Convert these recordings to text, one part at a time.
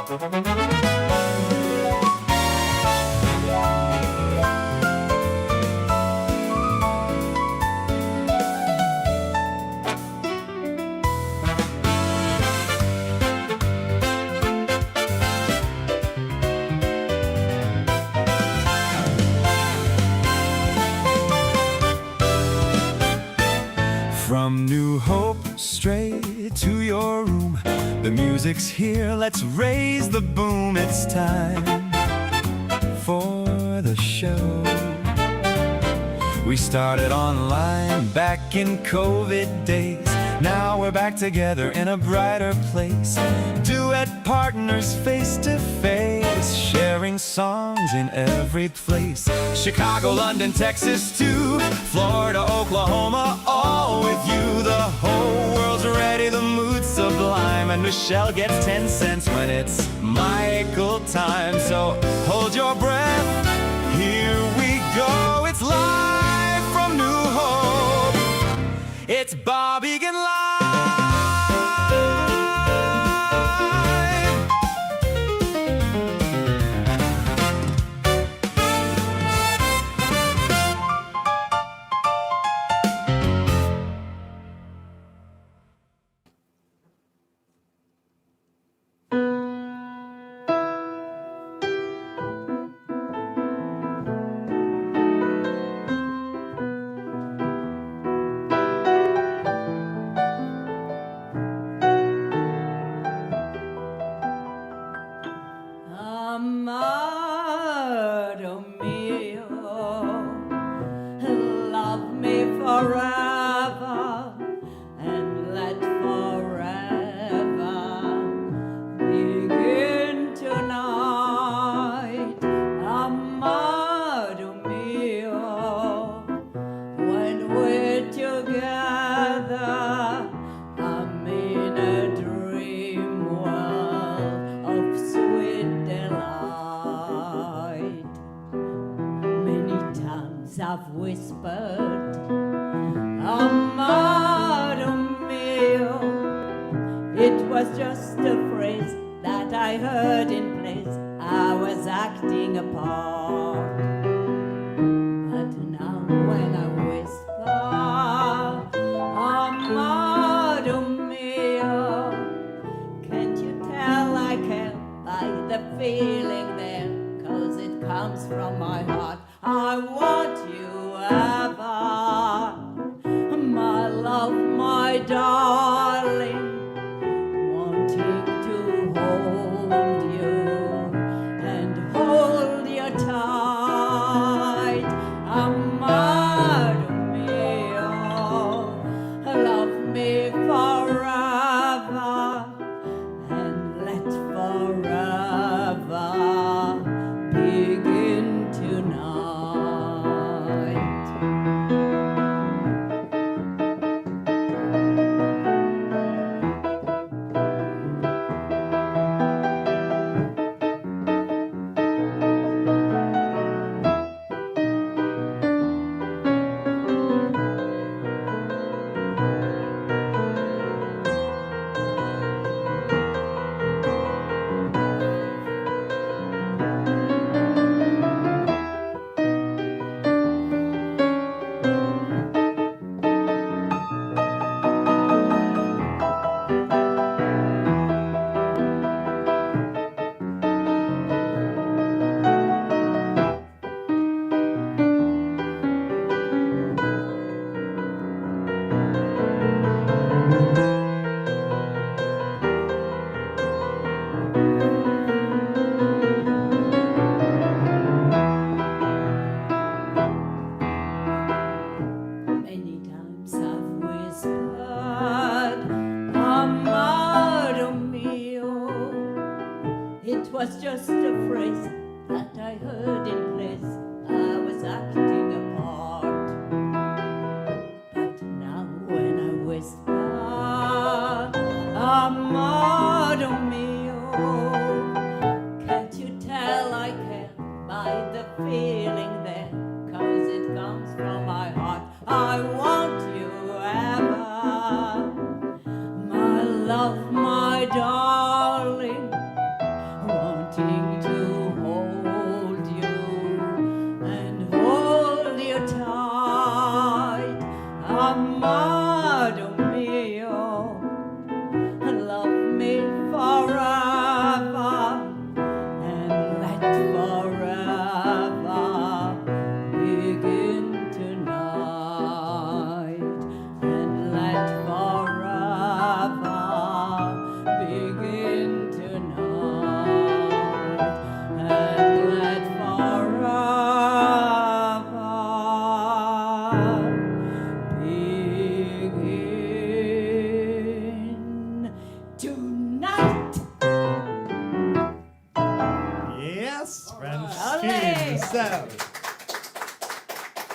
From New Hope straight to your room, the music's here, let's raise the boom. It's time for the show. We started online back in COVID days. Now we're back together in a brighter place. Duet partners face to face, sharing songs in every place. Chicago, London, Texas too, Florida, Oklahoma, all with you. The whole world's ready, the mood's sublime, and Michelle gets 10 cents when it's Michael time. So hold your breath, here we go. It's live from New Hope. It's Bob Egan Live. Amado mio, love me forever and let forever begin tonight. Amado mio, when we're together, I'm in a dream world of sweet delight. Many times I've whispered, Amado mio. It was just a phrase that I heard in place. I was acting a part. But now when I whisper, Amado mio, can't you tell I care by the feeling there? 'Cause it comes from my heart. I want you ever, my love, my darling, wanting to hold you and hold you tight. Amado mio, love me forever and let forever begin tonight. Many times I've whispered, Amado mio. It was just a phrase that I heard in place. I was acting a part. But now when I whisper, Amado mio, can't you tell I care by the feeling there? 'Cause it comes from my heart. I want you ever, my love, my darling, begin tonight and let forever begin tonight. Yes, Francine Olé. Roussel.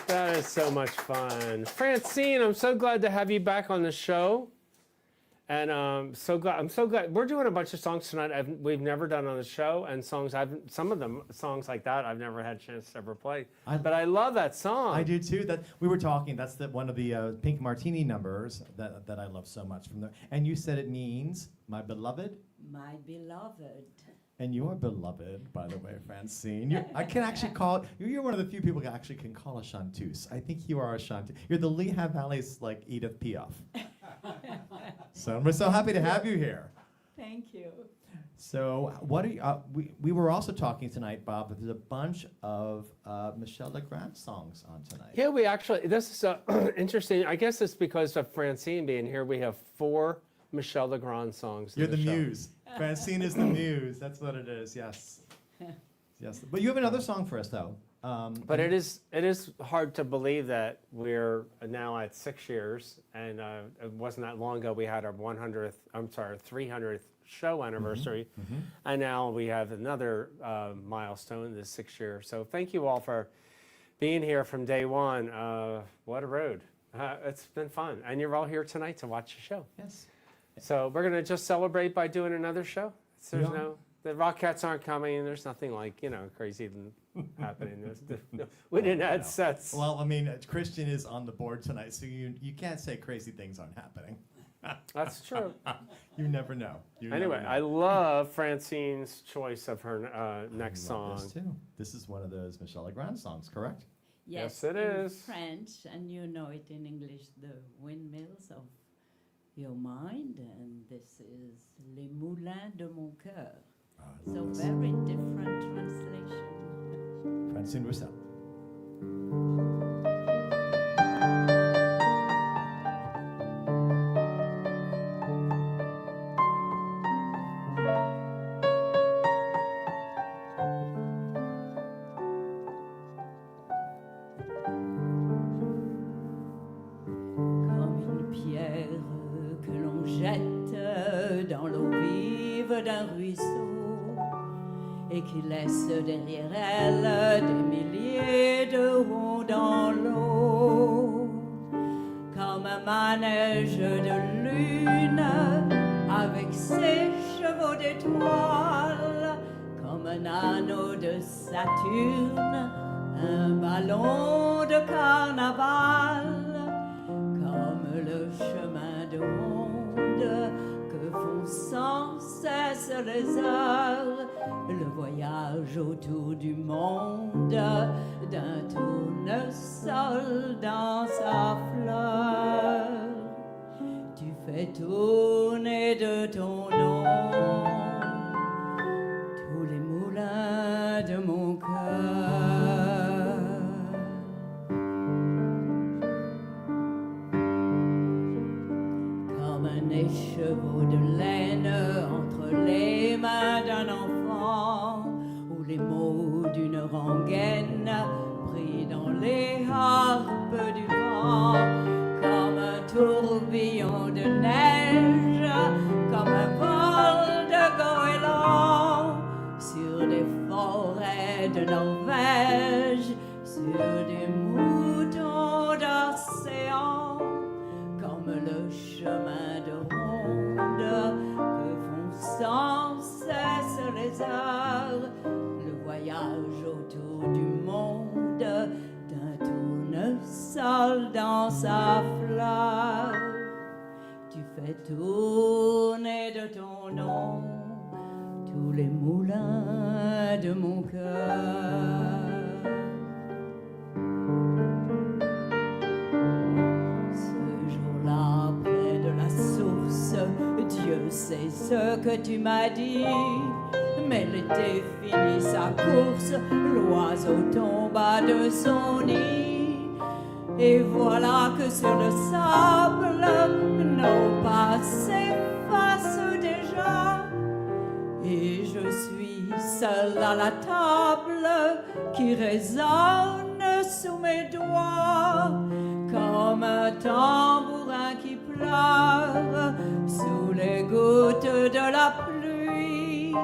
That is so much fun. Francine, I'm so glad to have you back on the show. And I'm so glad. We're doing a bunch of songs tonight we've never done on the show, and songs some of them songs like that I've never had a chance to ever play. But I love that song. I do too. That we were talking. That's one of the Pink Martini numbers that I love so much from there. And you said it means my beloved. My beloved. And you're beloved, by the way, Francine. I can actually call you're one of the few people who actually can call a chanteuse. I think you are a chanteuse. You're the Lehigh Valley's like Edith Piaf. So we're so happy to have you here. Thank you. So what are you, we were also talking tonight, Bob, that there's a bunch of Michel Legrand songs on tonight. Yeah, we actually, this is interesting. I guess it's because of Francine being here. We have 4 Michel Legrand songs. You're in the show. muse. Francine is the muse. That's what it is. Yes. Yes. But you have another song for us, though. But it is hard to believe that we're now at 6 years, and it wasn't that long ago we had our 300th show anniversary, and now we have another milestone, this 6th year. So thank you all for being here from day one. What a road. It's been fun, and you're all here tonight to watch the show. Yes. So we're going to just celebrate by doing another show. There's Yeah. the Rockettes aren't coming. There's nothing like, crazy happening. We didn't add sets. Well, I mean, Christian is on the board tonight, so you can't say crazy things aren't happening. That's true. You never know. Anyway, I love Francine's choice of her next song. This too. This is one of those Michel Legrand songs, correct? Yes, it in is. French, and you know it in English, the windmills of your mind, and this is Les Moulins de mon cœur. So very different translation. Francine Roussel. Comme une pierre que l'on jette dans l'eau vive d'un ruisseau et qui laisse derrière elle des milliers de ronds dans l'eau. Comme un manège de lune avec ses chevaux d'étoiles, comme un anneau de Saturne, un ballon de carnaval, comme le chemin de ronde que font sans cesse les heures, le voyage autour du monde d'un tournesol dans sa fleur. Tu fais tourner de ton nom tous les moulins de mon cœur. Comme un écheveau de laine entre les mains d'un enfant, ou les mots d'une rengaine pris dans les harpes du vent, comme un tourbillon de neige, comme un vol de goéland sur des forêts de Norvège, sur des moutons d'océan, comme le chemin de ronde que font sans cesse les heures, le voyage autour du monde d'un tournesol dans sa fleur. Tu fais tourner de ton nom tous les moulins de mon cœur. Ce jour-là, près de la source, Dieu sait ce que tu m'as dit, mais l'été finit sa course, l'oiseau tomba de son nid, et voilà que sur le sable, nos pas s'effacent déjà, seul à la table qui résonne sous mes doigts comme un tambourin qui pleure sous les gouttes de la pluie,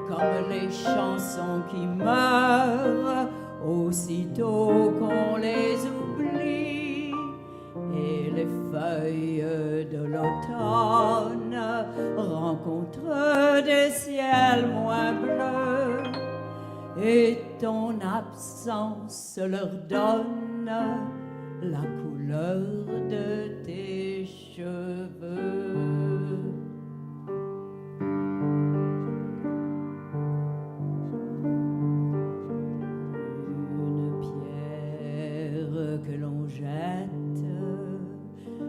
comme les chansons qui meurent aussitôt qu'on les oublie, et les feuilles de l'automne rencontrent des ciels moins bleus, et ton absence leur donne la couleur de tes cheveux. Une pierre que l'on jette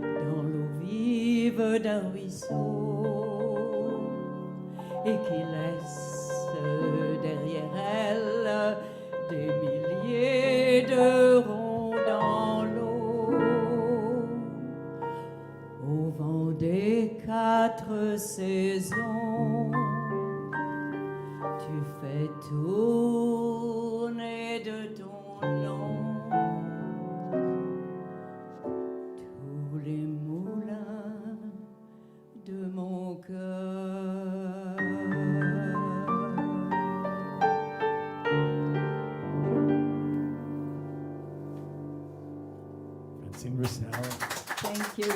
dans l'eau vive d'un ruisseau et qui laisse derrière elle des milliers de ronds dans l'eau. Au vent des 4 saisons, tu fais tourner de ton nom tous les moulins de mon cœur. Francine Roussel. Thank you.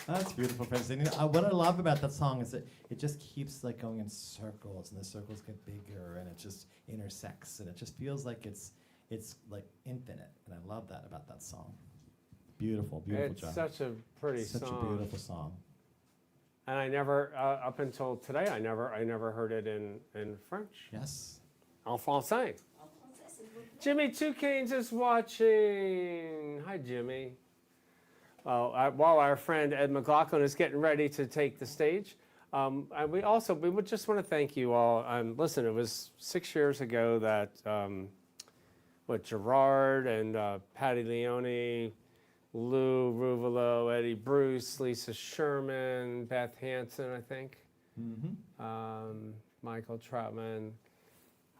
That's beautiful, Francine. What I love about that song is that it just keeps like going in circles, and the circles get bigger, and it just intersects, and it just feels like it's like infinite, and I love that about that song. Beautiful, beautiful It's job. such a pretty Such song. a beautiful song. And I never, up until today, I never heard it in French. Yes. En français. Jimmy Two Canes is watching. Hi, Jimmy. While our friend Ed McLaughlin is getting ready to take the stage, and we would just want to thank you all. Listen, it was 6 years ago that Gerard and Patty Leone, Lou Ruvolo, Eddie Bruce, Lisa Sherman, Beth Hansen, I think, Michael Traupman,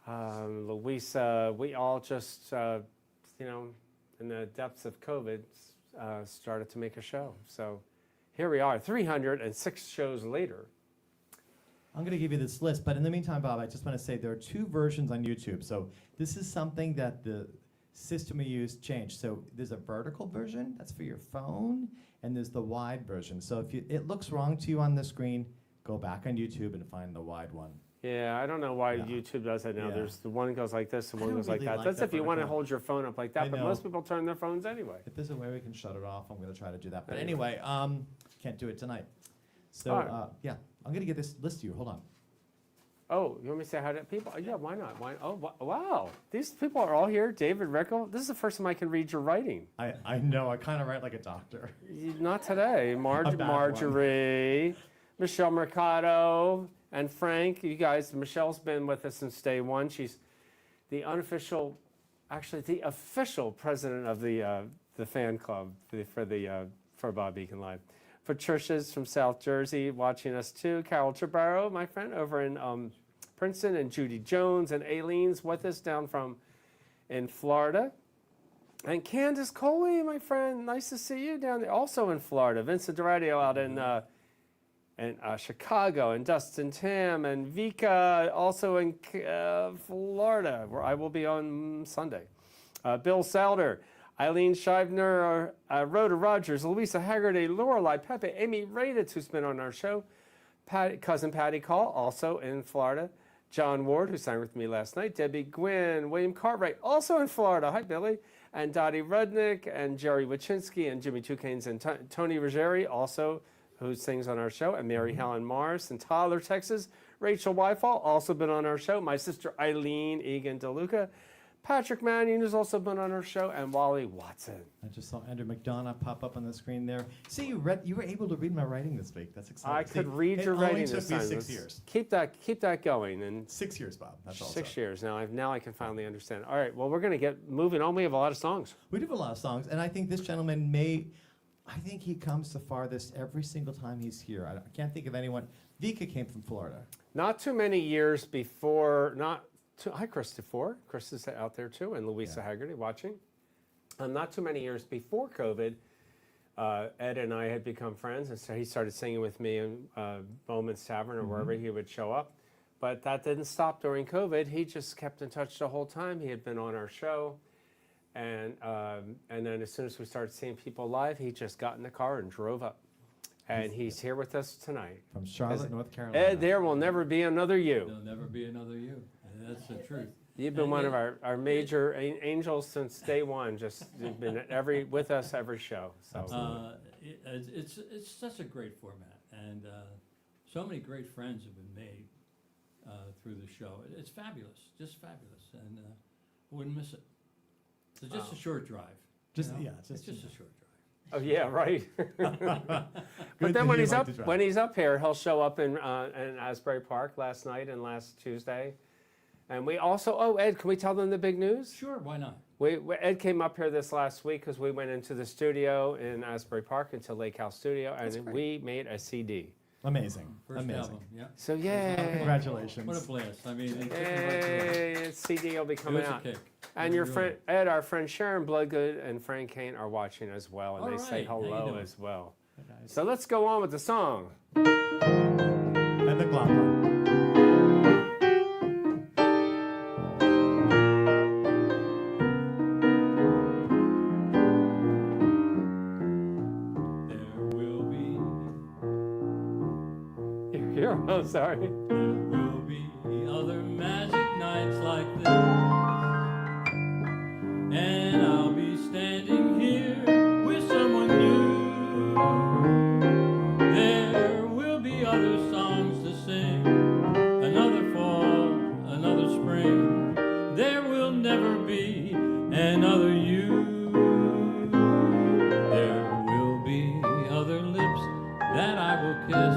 Louisa. We all just, in the depths of COVID, started to make a show. So here we are, 306 shows later. I'm going to give you this list, but in the meantime, Bob, I just want to say there are 2 versions on YouTube. So this is something that the system we use changed. So there's a vertical version, that's for your phone, and there's the wide version. So if it looks wrong to you on the screen, go back on YouTube and find the wide one. Yeah, I don't know why Yeah. YouTube does that now. Yeah. There's the one goes like this and I one don't goes like really that. like That's that if you want to vertical. hold your phone up like I that, but know. most people turn their phones anyway. If there's a way we can shut it off, I'm going to try to do that. But Anyway. anyway, can't do it tonight. So, All right. yeah, I'm going to get this list to you. Hold on. Oh, you want me to say hi to people? Yeah, why not? Wow. These people are all here. David Rickle. This is the first time I can read your writing. I know, I kind of write like a doctor. Not today. A bad one. Marjorie, Michelle Mercado, and Frank. You guys, Michelle's been with us since day one. She's the official president of the fan club for Bob Egan Live. Patricia's from South Jersey watching us too. Carol Chabaro, my friend, over in Princeton, and Judy Jones and Aileen's with us down from in Florida. And Candace Coley, my friend, nice to see you down there, also in Florida. Vincent Doradio out in Chicago, and Dustin Tam, and Vika also in Florida, where I will be on Sunday. Bill Salder, Eileen Scheibner, Rhoda Rogers, Louisa Haggerty, Lorelei, Pepe, Amy Raditz, who's been on our show, cousin Patty Call, also in Florida, John Ward, who sang with me last night, Debbie Gwynn, William Cartwright, also in Florida, hi Billy, and Dottie Rudnick, and Jerry Wachinski, and Jimmy Two Canes, and Tony Ruggieri, also, who sings on our show, and Mary Helen Morris, and Tyler, Texas, Rachel Wyfall, also been on our show, my sister Eileen Egan DeLuca, Patrick Mannion, who's also been on our show, and Wally Watson. I just saw Andrew McDonough pop up on the screen there. See, you were able to read my writing this week. That's exciting. I could See, read your writing It only this took me time. 6 Let's years. Keep that going. And 6 years, Bob. That's all. 6 years now. I can finally understand. All right. Well, we're going to get moving on. We have a lot of songs. We do have a lot of songs, and I think this gentleman I think he comes the farthest every single time he's here. I can't think of anyone Vika came from Florida. Not too many years before, hi Christopher. Chris is out there too, and Louisa Haggerty watching. Not too many years before COVID, Ed and I had become friends, and so he started singing with me in Bowman's Tavern or wherever he would show up. But that didn't stop during COVID. He just kept in touch the whole time. He had been on our show. And then as soon as we started seeing people live, he just got in the car and drove up. And he's here with us tonight. From Charlotte, North Carolina. Ed, there will never be another you. There'll never be another you. And that's the truth. You've been one of our major angels since day one. Just you've been with us every show. So It's such a great format, and so many great friends have been made through the show. It's fabulous, just fabulous, and I wouldn't miss it. It's just a short drive. Just you know? yeah, It's just a short drive. oh yeah, right. But Good then that when you he's like up to drive. when he's up here, he'll show up in Asbury Park last night and last Tuesday. And we also, Ed, can we tell them the big news? Sure, why not? Ed came up here this last week because we went into the studio in Asbury Park, into Lake House Studio, and we made a CD. Amazing. First Amazing. album, yeah. So yay! Congratulations. What a blast! I mean, Yay! CD will be it coming was a out. kick. And It your really friend Ed, our friend Sharon Bloodgood and Frank Kane are watching as well, and All they say right. How you hello doing? as well. So let's go on with the song. And the McLaughlin. There will be, You're here. Oh, sorry. there will be other magic nights like this, and I'll be standing here with someone new. There will be other songs to sing, another fall, another spring. There will never be another you. There will be other lips that I will kiss,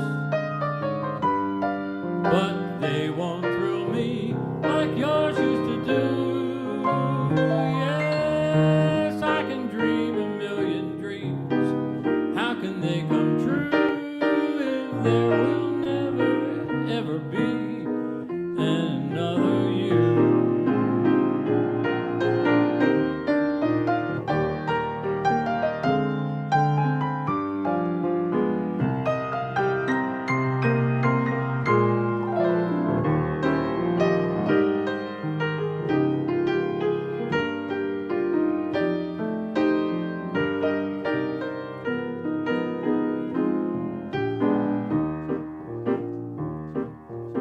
but they won't thrill me like yours used to do. Yes, I can dream a million dreams. How can they come true if there will never, ever be another you?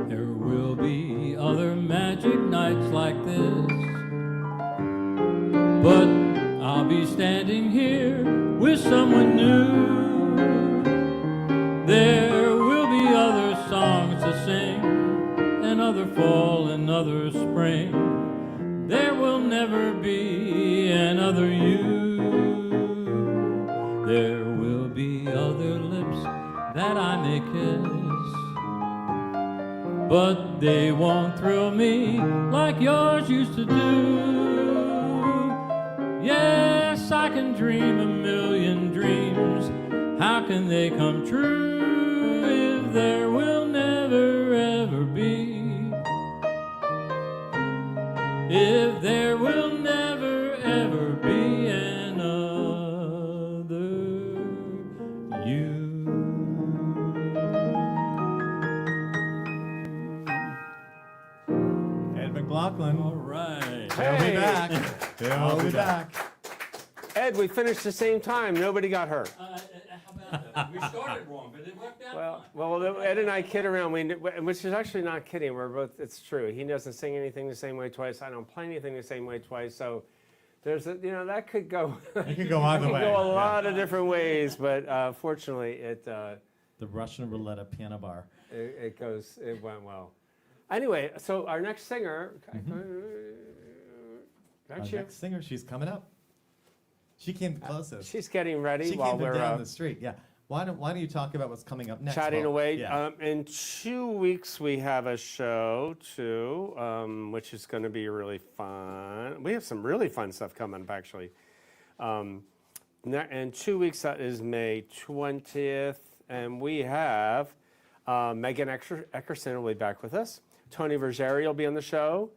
There will be other magic nights like this, but I'll be standing here with someone new. There will be other songs to sing, another fall, another spring. There will never be another you. There will be other lips that I may kiss, but they won't thrill me like yours used to do. Yes, I can dream a million dreams. How can they come true if there will never ever be? If there will never ever be another you. Ed McLaughlin. All right. He'll be Hey. back. He'll be back. Ed, we finished the same time. Nobody got hurt. How about that? We started wrong, but it worked out Well, Ed and I kid around, which is actually not kidding. We're both. It's true. He doesn't sing anything the same way twice. I don't play anything the same way twice. So there's that could go. It can go either way. Go a Yeah. lot of different ways, but fortunately, The Russian roulette piano bar. it went well. Anyway, so our next singer, Our aren't you? next singer, she's coming up. She came the closest. She's getting ready She while came from we're down the street. Yeah. Why don't you talk about what's coming up next? chatting Paul? away. Yeah. In 2 weeks, we have a show too, which is going to be really fun. We have some really fun stuff coming up, actually. In 2 weeks, that is May 20th, and we have Megan Eckerson will be back with us. Tony Vergeri will be on the show.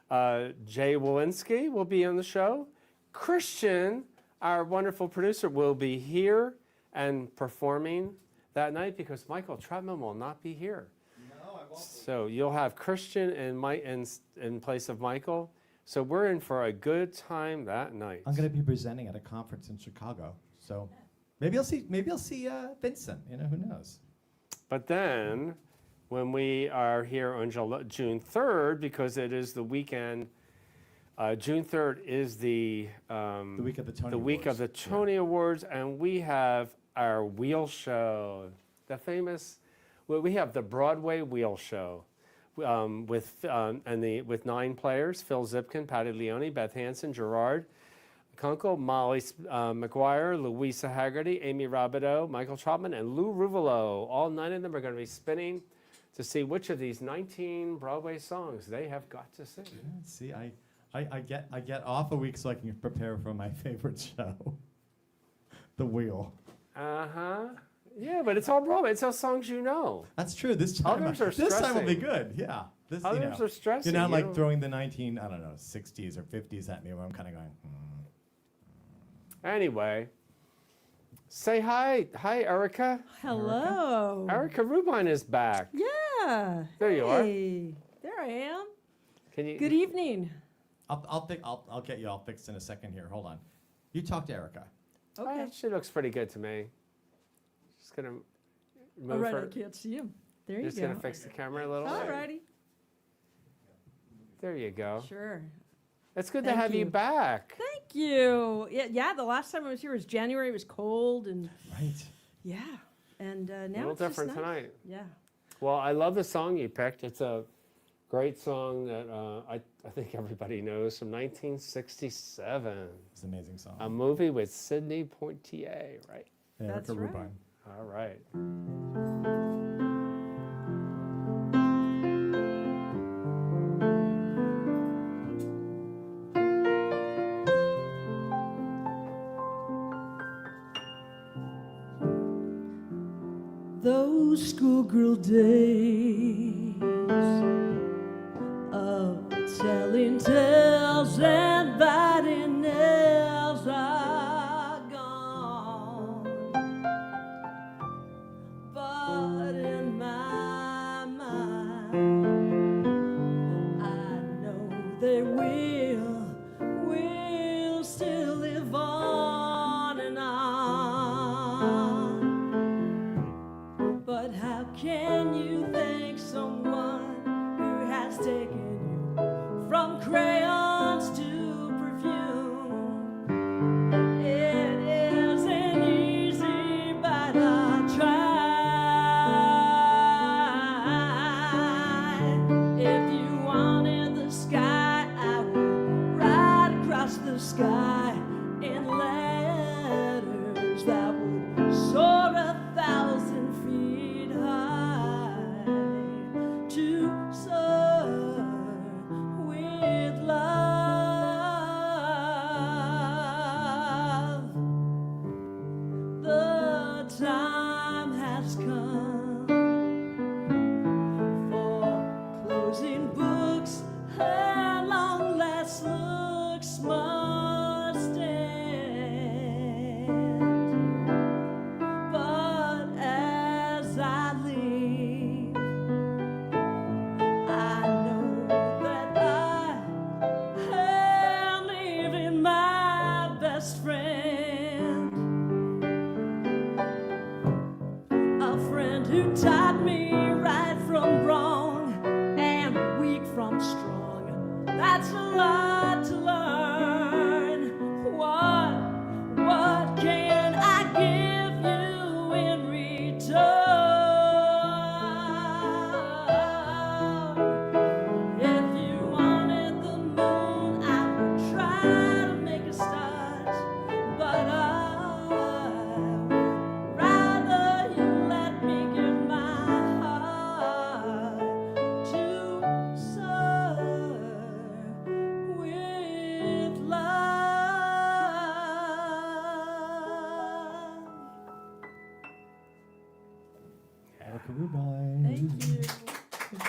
Jay Walensky will be on the show. Christian, our wonderful producer, will be here and performing that night because Michael Traupman will not be here. No, I won't. So you'll have Christian in place of Michael. So we're in for a good time that night. I'm going to be presenting at a conference in Chicago, so maybe I'll see Vincent. You know, who knows? But then, when we are here on June 3rd, because it is the weekend, June 3rd is the week of the Tony week of Awards. the Tony Awards, and we have our wheel show, the famous. Well, we have the Broadway Wheel Show, with 9 players: Phil Zipkin, Patty Leone, Beth Hansen, Gerard Kunkel, Molly McGuire, Louisa Haggerty, Amy Robideau, Michael Traupman, and Lou Ruvolo. All 9 of them are going to be spinning to see which of these 19 Broadway songs they have got to sing. See, I get off a week so I can prepare for my favorite show, The Wheel. Yeah, but it's all Broadway. It's all songs you know. That's true. This time, Others are this time will be stressing. good. Yeah. This, Others are stressing. You're not you like know. throwing the 60s or 50s at me where I'm kind of going. Anyway, say hi. Hi, Erica. Hello. Erica Rubine is back. Yeah. There you are. Hey, there I am. Can you? Good evening. I'll get you all fixed in a second here. Hold on. You talk to Erica. Okay. She looks pretty good to me. Just gonna move All right, her. I can't see him. There you Just go. gonna fix the camera a little. All righty. There you go. Sure. It's good to Thank have you you. back. Thank you. Yeah, the last time I was here was January. It was cold and Right. yeah. And A now little it's just different nice. tonight. Yeah. Well, I love the song you picked. It's a great song that I think everybody knows from 1967. It's an amazing song. A movie with Sidney Poitier, right? That's Erica right. Rubine. All right. Those schoolgirl days of telling tales and biting nails are gone, but in my mind I know they will still live on and on. But how can you think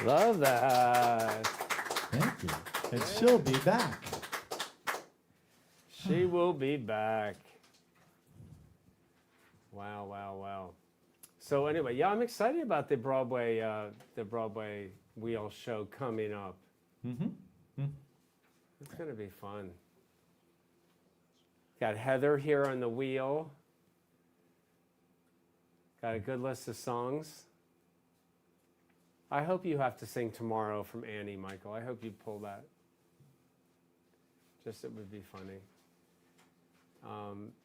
Love that. Thank you. And she'll be back. She will be back. Wow, wow, wow. So anyway, yeah, I'm excited about the Broadway Wheel show coming up. It's going to be fun. Got Heather here on the wheel. Got a good list of songs. I hope you have to sing Tomorrow from Annie, Michael. I hope you pull that. Just it would be funny.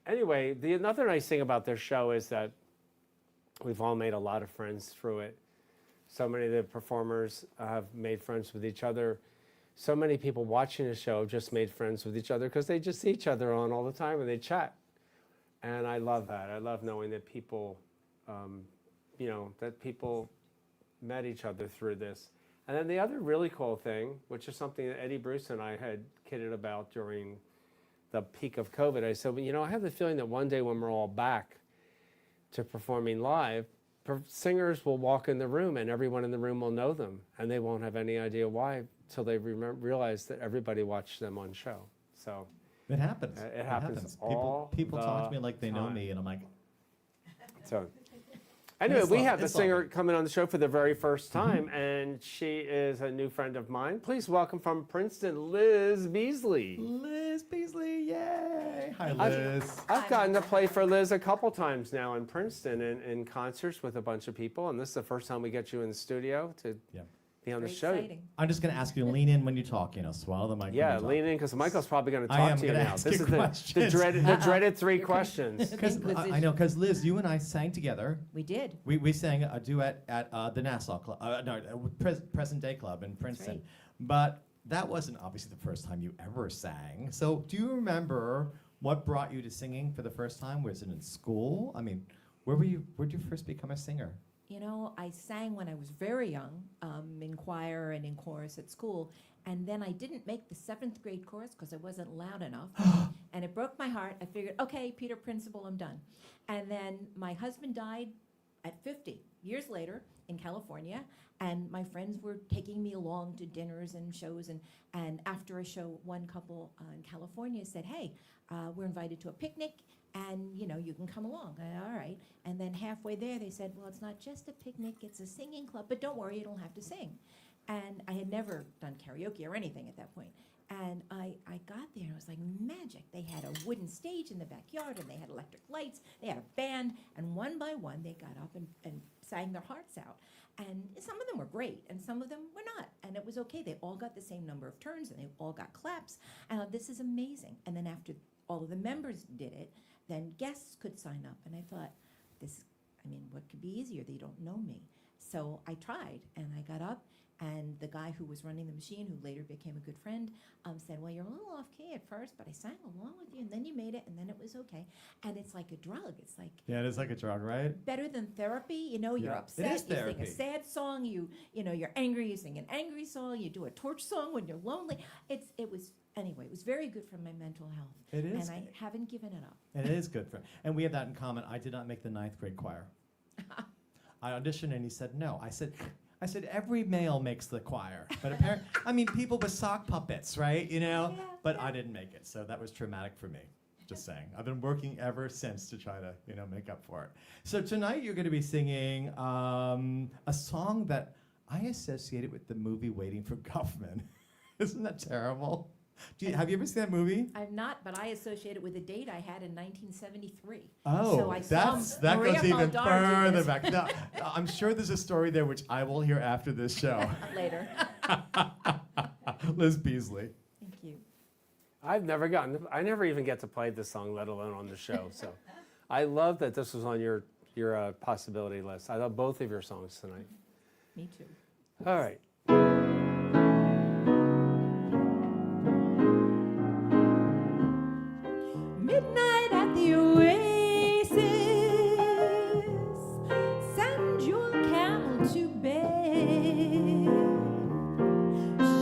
Anyway, another nice thing about their show is that we've all made a lot of friends through it. So many of the performers have made friends with each other. So many people watching the show have just made friends with each other because they just see each other on all the time and they chat. And I love that. I love knowing that people, that people met each other through this. And then the other really cool thing, which is something that Eddie Bruce and I had kidded about during the peak of COVID, I said, well, I have the feeling that one day when we're all back to performing live, singers will walk in the room and everyone in the room will know them, and they won't have any idea why till they realize that everybody watched them on show. So It happens. It happens People talk to me the like they know time. me, and I'm like, So anyway, we have a it's all singer good. coming on the show for the very first time, and she is a new friend of mine. Please welcome from Princeton, Liz Beasley. Liz Beasley, yay! Hi, Liz. I've gotten to play for Liz a couple times now in Princeton in concerts with a bunch of people, and this is the first time we get you in the studio to Yeah. be on the Very show. exciting. I'm just going to ask you to lean in when you talk, swallow the mic. Yeah, lean in because Michael's probably going to I talk am to you gonna now. ask This you is the questions. dreaded three questions. Because I know, because Liz, you and I sang together. We did. We sang a duet at the Nassau Club, Present Day Club in Princeton. right. But that wasn't obviously the first time you ever sang. So do you remember what brought you to singing for the first time? Was it in school? I mean, where'd you first become a singer? I sang when I was very young, in choir and in chorus at school. And then I didn't make the 7th grade chorus because I wasn't loud enough. And it broke my heart. I figured, okay, Peter Principal, I'm done. And then my husband died at 50 years later in California. And my friends were taking me along to dinners and shows. And after a show, one couple in California said, hey, we're invited to a picnic. And, you can come along. I said, all right. And then halfway there, they said, well, it's not just a picnic, it's a singing club. But don't worry, you don't have to sing. And I had never done karaoke or anything at that point. And I got there, and it was like magic. They had a wooden stage in the backyard, and they had electric lights. They had a band. And one by one, they got up and sang their hearts out. And some of them were great, and some of them were not. And it was okay. They all got the same number of turns, and they all got claps. And I thought, this is amazing. And then after all of the members did it, then guests could sign up. And I thought, what could be easier? They don't know me. So I tried, and I got up, and the guy who was running the machine, who later became a good friend, said, well, you're a little off key at first, but I sang along with you, and then you made it, and then it was okay. And it's like a drug. It's like Yeah, it is like a drug, right? better than therapy. You're Yeah. upset, It is you therapy. sing a sad song, you're angry, you sing an angry song, you do a torch song when you're lonely. It was very good for my mental health. It is. And I haven't given it up. It is good for, and we have that in common. I did not make the 9th grade choir. I auditioned, and he said no. I said every male makes the choir, but apparently, people with sock puppets, right? But I didn't make it, so that was traumatic for me. Just saying. I've been working ever since to try to, make up for it. So tonight you're going to be singing a song that I associated with the movie Waiting for Guffman. Isn't that terrible? Have you ever seen that movie? I've not, but I associate it with a date I had in 1973. Oh, so I saw that Maria goes even Muldaur do further this. back. No, I'm sure there's a story there which I will hear after this show. Later. Liz Beasley. Thank you. I never even get to play this song, let alone on the show. So I love that this was on your possibility list. I love both of your songs tonight. Me too. All right. Midnight at the Oasis, send your camel to bed.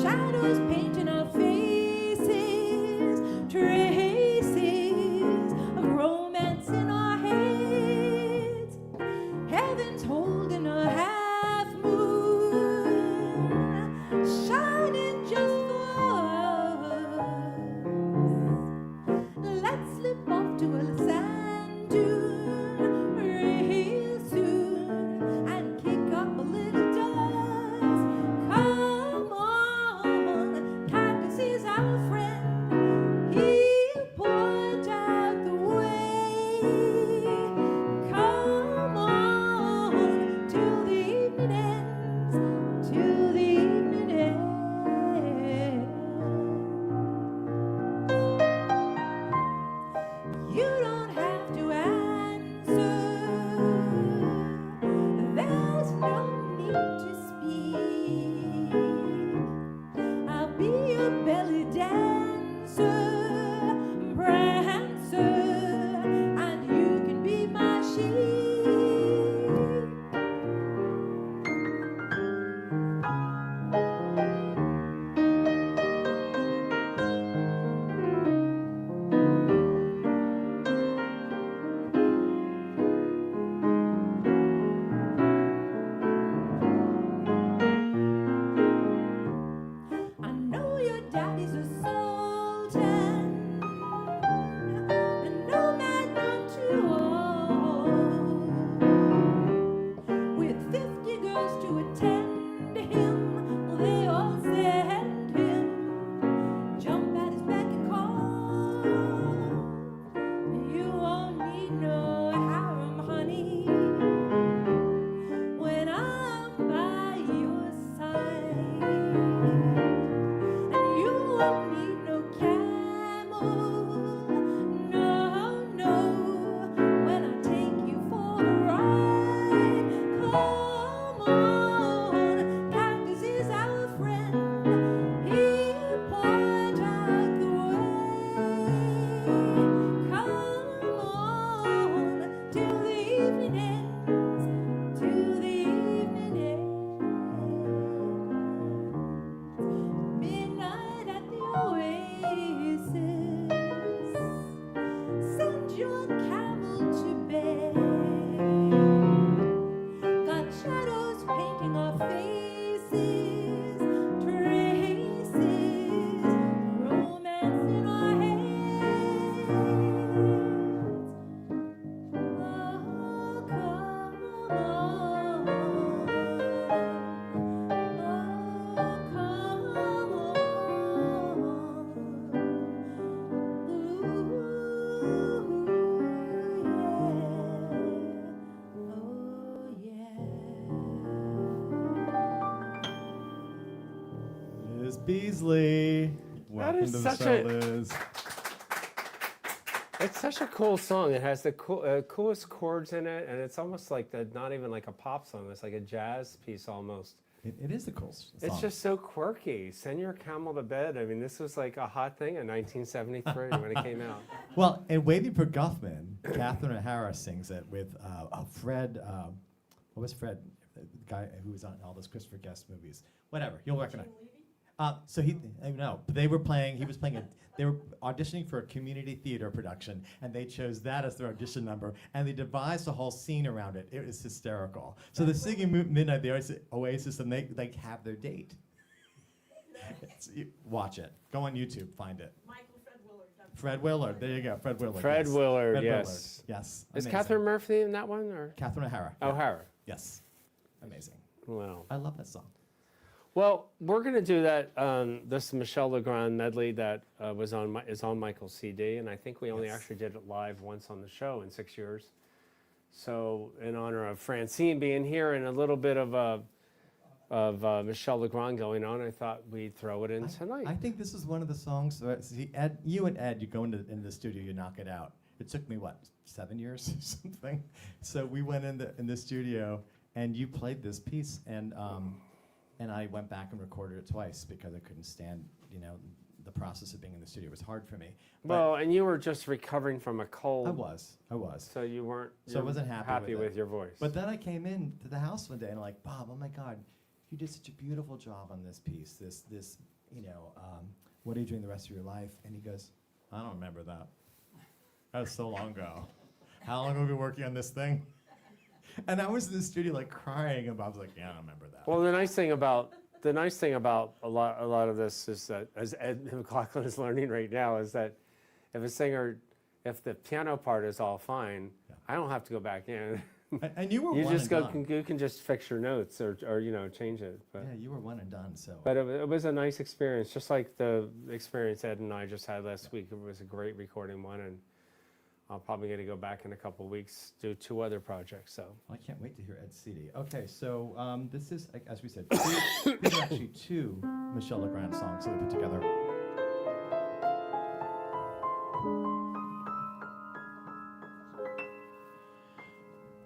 Shadows painting our faces, traces of romance in our heads. Heaven's holding a half moon. shining just for us. Let's slip off to a sand dune real soon and kick up a little dust. Come on, cactus is our friend. He'll point out the way. Come on, till the evening ends, till the evening ends. You don't have to answer. There's no need to speak. I'll be your belly dancer, prancer, and you can be my sheep. I know your daddy's a sultan, and no man none too old. With 50 girls to attend him, they all send him. Jump at his beck and call. You won't need no harem, honey, when I'm by your side. And you won't need no camel, no, no, when I take you for a ride. Come on, cactus is our friend. He'll point out the way. Come on, till the evening ends, till the evening ends. Midnight at the oasis. Send your camel to bed. Got shadows painting our faces, traces, romance in our heads. Oh, come on. Oh, come on. Ooh, yeah. Oh, yeah. Liz Beasley. Welcome is to the such show, a- Liz. It's such a cool song. It has the coolest chords in it, and it's almost like not even like a pop song. It's like a jazz piece almost. It is a cool song. It's just so quirky. Send your camel to bed. I mean, this was like a hot thing in 1973 when it came out. Well, in Wavy for Guffman, Catherine O'Hara sings it with Fred. What was Fred? The guy who was on all those Christopher Guest movies. Whatever, you'll recognize. So he, no, they were playing. He was playing they were auditioning for a community theater production, and they chose that as their audition number, and they devised a whole scene around it. It was hysterical. So they're singing Midnight, the Oasis, and they have their date. Watch it. Go on YouTube, find it. Fred Willard. There you go. Fred Willard. Fred yes. Willard, Fred yes. Willard. Yes. Is Amazing. Catherine Murphy in that one, or Catherine O'Hara. yeah. O'Hara? Yes. Amazing. Wow. I love that song. Well, we're going to do that. This Michel Legrand medley that is on Michael's CD, and I think we only Yes. actually did it live once on the show in 6 years. So, in honor of Francine being here and a little bit of Michel Legrand going on, I thought we'd throw it in tonight. I think this is one of the songs. See, Ed, you and Ed, you go into the studio, you knock it out. It took me 7 years or something. So we went in the studio, and you played this piece, and I went back and recorded it twice because I couldn't stand, the process of being in the studio was hard for me. But Well, and you were just recovering from a cold. I was. So you weren't. So I wasn't happy with it. your voice. But then I came in to the house one day and I'm like, Bob, oh my God, you did such a beautiful job on this piece. This, what are you doing the rest of your life? And he goes, I don't remember that. That was so long ago. How long have we been working on this thing? And I was in the studio like crying, and Bob's like, yeah, I don't remember that. Well, the nice thing about the nice thing about a lot of this is that, as Ed McLaughlin is learning right now, is that if if the piano part is all fine, I don't have to go back in. And you were You one just and done. you can just fix your notes or change it. But Yeah, you were one and done. So. but it was a nice experience, just like the experience Ed and I just had last week. It was a great recording one, and I'll probably get to go back in a couple of weeks, do 2 other projects. So I can't wait to hear Ed's CD. Okay, so this is, as we said, these are actually 2 Michel Legrand songs that we put together.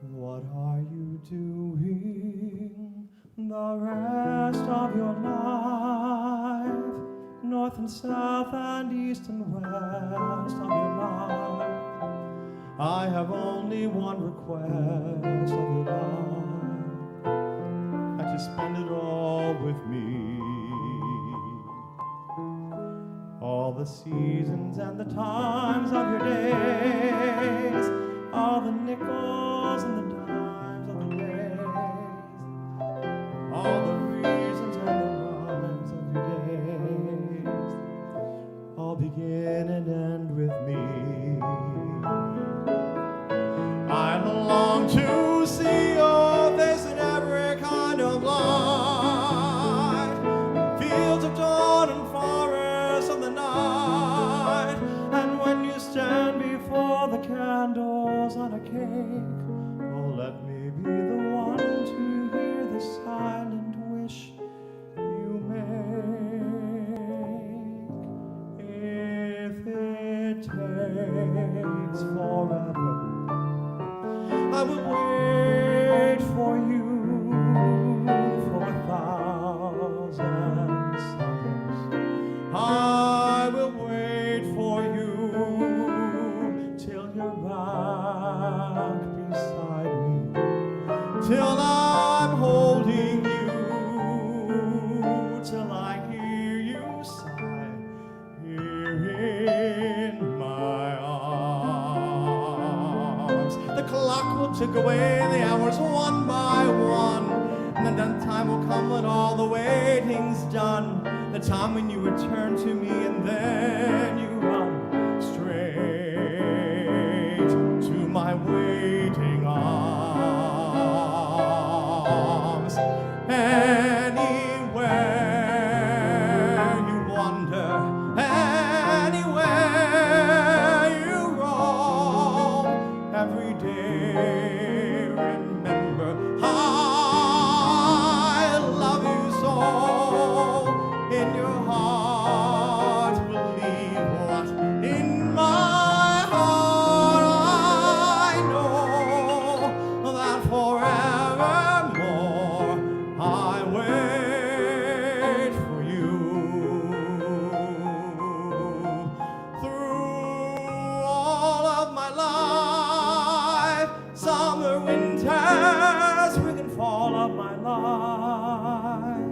What are you doing the rest of your life? North and south and east and west of your life. I have only one request of your life, that you spend it all with me. All the seasons and the times of your days, all the nickels and the dimes of the days, all the reasons and the rhymes of your days, all begin and end with me. I long to see your face in every kind of light, fields of dawn and forests of the night, and when you stand before the candles on a cake, oh, let me be the one to hear the silent wish you make. If it takes forever, I will wait for you for 1,000 summers. I will wait for you till you're back beside me, till I'm holding you, till I hear you sigh here in my arms. The clock will tick away the hours one by one, and then time will come when all the waiting's done. The time when you return to me, and then you run straight to my waiting arms. Anywhere you wander, anywhere you roam, every day remember I love you so. In your heart believe what in my heart I know, that forevermore I wait for you. Through all of my life, summer, winter, spring and fall of my life,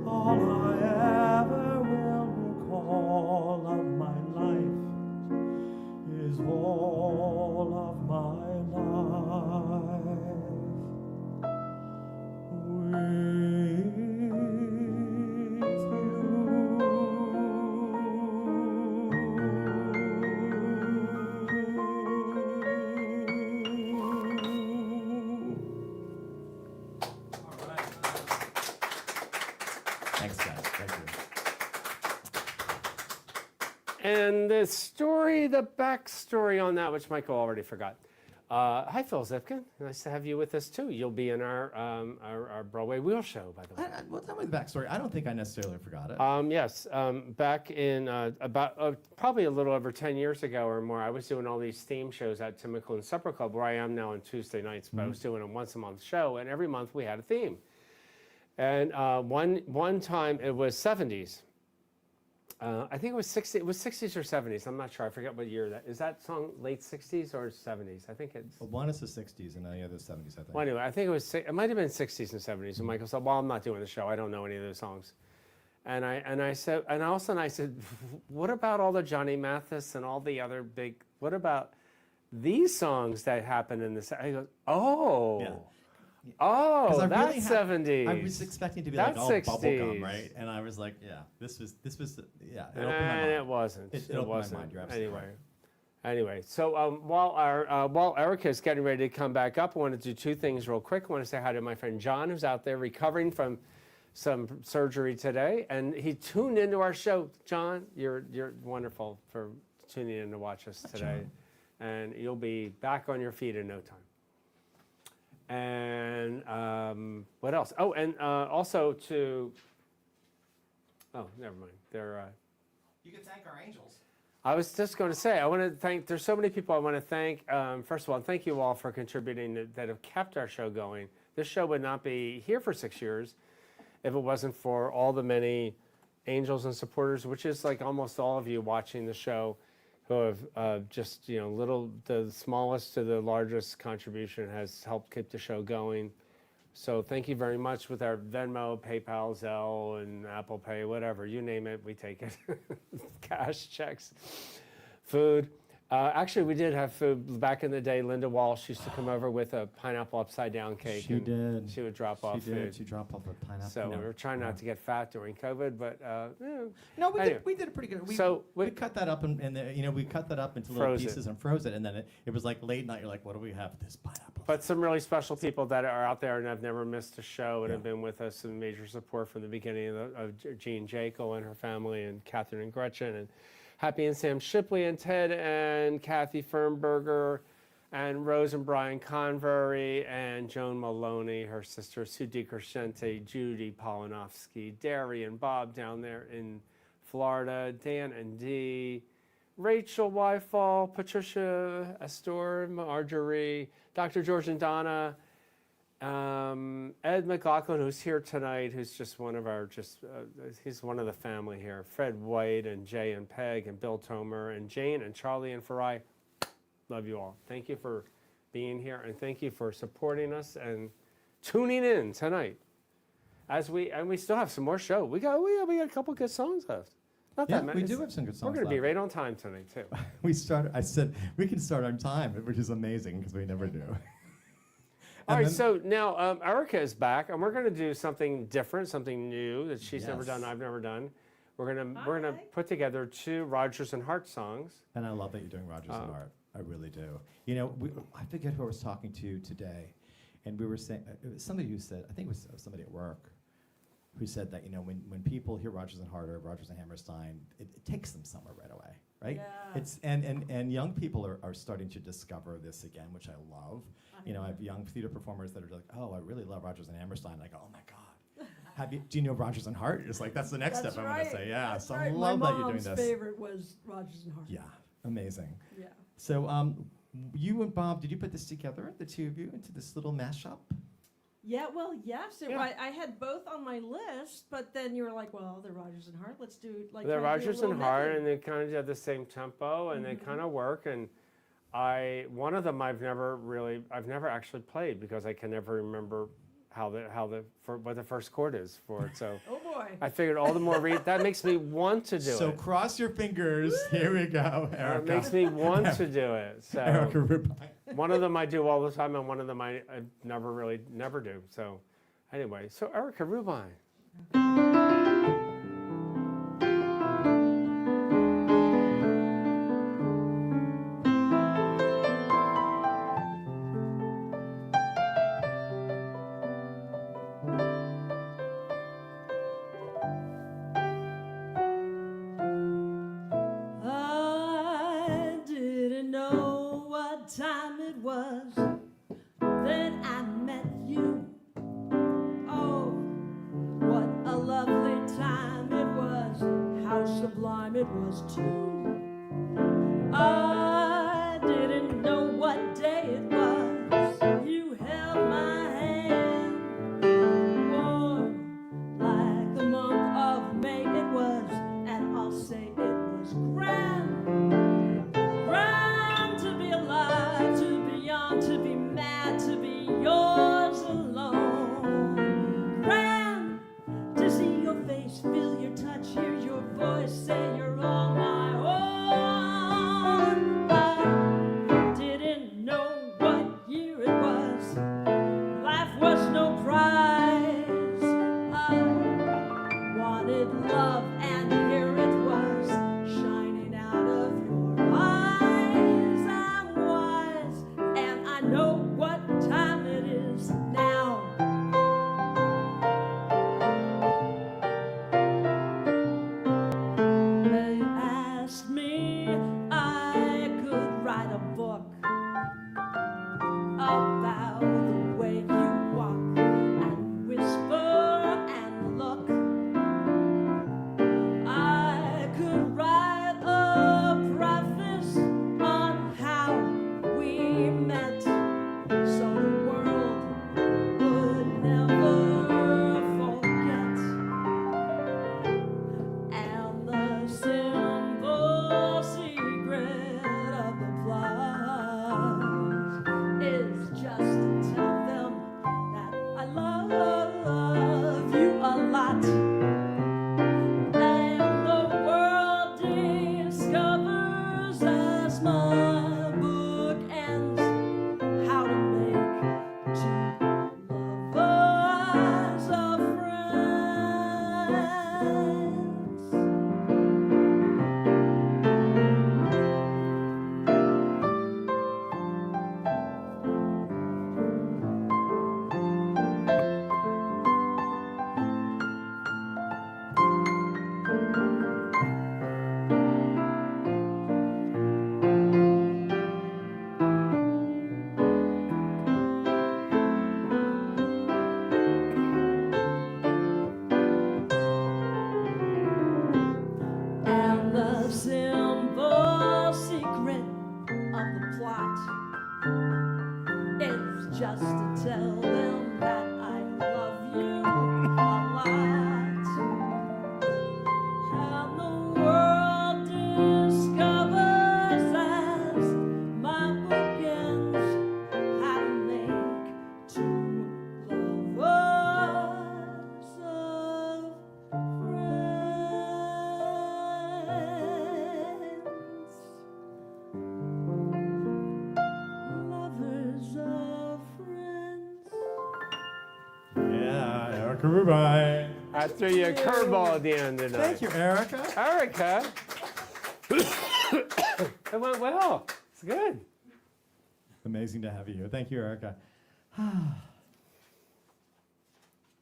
all I ever will recall of my life is all of my life with you. Thanks, guys. Thank you. And the backstory on that, which Michael already forgot. Hi, Phil Zipkin. Nice to have you with us too. You'll be in our Broadway Wheel Show, by the way. Well, tell me the backstory. I don't think I necessarily forgot it. Yes, back in about probably a little over 10 years ago or more, I was doing all these theme shows at Tim McLaughlin Supper Club, where I am now on Tuesday nights. But I was doing a once-a-month show, and every month we had a theme. And one time it was 70s. I think it was 60. It was 60s or 70s. I'm not sure. I forget what year that is. That song late 60s or 70s? I think it's. Well, one is the 60s and the other 70s, I think. Well, anyway, I think it might have been 60s and 70s. And Michael said, "Well, I'm not doing the show. I don't know any of those songs." And I said, "What about all the Johnny Mathis and all the other big? What about these songs that happened in the?" I go, "Oh." Yeah. Oh, 'Cause I that's really 70s. I was expecting to be That's like all bubble 60s. gum, right? And I was like, yeah, this was yeah. It opened my And mind. it wasn't. It It opened my wasn't. mind. You're absolutely Anyway, so while Erica is getting ready to come back up, I want to do two things real quick. I want to say hi to my friend John, who's out there recovering from some surgery today, and he tuned into our show. John, you're wonderful for tuning in to watch us today, and you'll be back on your feet in no time. And what else? Oh, and also to. Oh, never mind. You can thank our angels. I was just going to say, I want to thank, there's so many people I want to thank. First of all, thank you all for contributing that have kept our show going. This show would not be here for 6 years if it wasn't for all the many angels and supporters, which is like almost all of you watching the show who have just, the smallest to the largest contribution has helped keep the show going. So thank you very much with our Venmo, PayPal, Zelle, and Apple Pay, whatever. You name it, we take it. Cash, checks, food. Actually, we did have food back in the day. Linda Walsh used to come over with a pineapple upside down cake. She did. She would drop off She food. did. She dropped off a pineapple. So we were trying not to get fat during COVID, but No, we anyway. did it pretty good. So we cut that up and we cut that up into little Froze it. pieces and froze it, and then it was like late night. You're like, what do we have? This pineapple. But some really special people that are out there and have never missed a show and Yeah. have been with us and major support from the beginning of Jean Jekyll and her family and Catherine and Gretchen and Happy and Sam Shipley and Ted and Kathy Fernberger and Rose and Brian Convery and Joan Maloney, her sister Sue DiCrescente, Judy Polinovsky, Derry and Bob down there in Florida, Dan and Dee, Rachel Wyfall, Patricia Astor, Marjorie, Dr. George and Donna, Ed McLaughlin, who's here tonight, who's just one of our, he's one of the family here, Fred White and Jay and Peg and Bill Tomer and Jane and Charlie and Farai. Love you all. Thank you for being here and thank you for supporting us and tuning in tonight. And we still have some more show. We got a couple good songs left. Not Yeah, that many. we do have some good songs. We're going to be left. right on time tonight too. I said we can start on time, which is amazing because we never do. All right, then- so now Erica is back, and we're going to do something different, something new that she's never done, Yes. I've never done. We're gonna Hi. put together 2 Rodgers and Hart songs. And I love that you're doing Rogers and Hart. I really do. I forget who I was talking to today, and we were saying it was somebody who said, I think it was somebody at work, who said that when people hear Rodgers and Hart or Rodgers and Hammerstein, it takes them somewhere right away, right? Yeah. It's and young people are starting to discover this again, which I love. I have young theater performers that are like, oh, I really love Rodgers and Hammerstein. And I go, oh my God. Do you know Rodgers and Hart? It's like that's the next That's step I want right. to say. Yeah, That's so right. I love My that you're doing mom's this. favorite was Rodgers and Hart. Yeah, amazing. Yeah. So you and Bob, did you put this together, the two of you, into this little mashup? Yeah, well, yes. Yeah. I had both on my list, but then you were like, well, they're Rodgers and Hart. Let's do like. They're try to do a Rodgers and little Hart, method. and they kind of have the same tempo, and they kind of work. And one of them I've never actually played because I can never remember what the first chord is for it. So Oh boy. I figured all the more that makes me want to do So it. cross your fingers. Here we go, It Erica. makes me want to do it. So Erica Rubine. one of them I do all the time, and one of them I never do. So anyway, so Erica Rubine. I didn't know what time it was then I met you. Oh, what a lovely time it was, how sublime it was too. I didn't know what day it was, you held my hand. Warm like the month of May it was, and I'll say it was grand. Grand to be alive, to be young, to be mad, to be yours alone. Grand to see your face, feel your touch, hear your voice, say you're all my own. love, and here it was, shining out of your eyes. I'm wise, and I know what time it is now. They asked me I could write a book about the way you walk and whisper and look. I could write a preface on how we met, so the world would never forget. And the simple secret of the plot is just to tell them that I love you a lot. And the world discovers as my book ends how to make two lovers of friends. And the simple secret of the plot is just to tell them that I love you a lot. And the world discovers as my book ends how to make two lovers of lovers of friends. Yeah, Erica Rubine. I threw you a curveball at the end tonight. Thank you, Erica. Erica. It went well. It's good. Amazing to have you here. Thank you, Erica.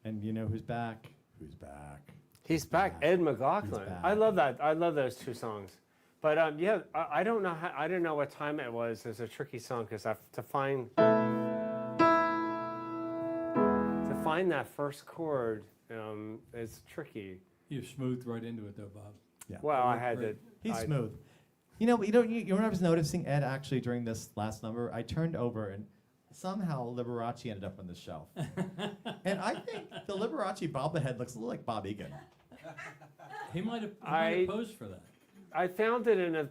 And you know who's back? Who's back? He's back, Ed McLaughlin. He's back. I love that. I love those two songs. But yeah, I don't know how. I didn't know what time it was. It's a tricky song because to find that first chord is tricky. You smoothed right into it, though, Bob. Yeah. Well, I had to. He's I- smooth. You know what I was noticing, Ed, actually during this last number, I turned over and somehow Liberace ended up on the shelf. And I think the Liberace bobblehead looks a little like Bob Egan. He might have I- posed for that. I found it in a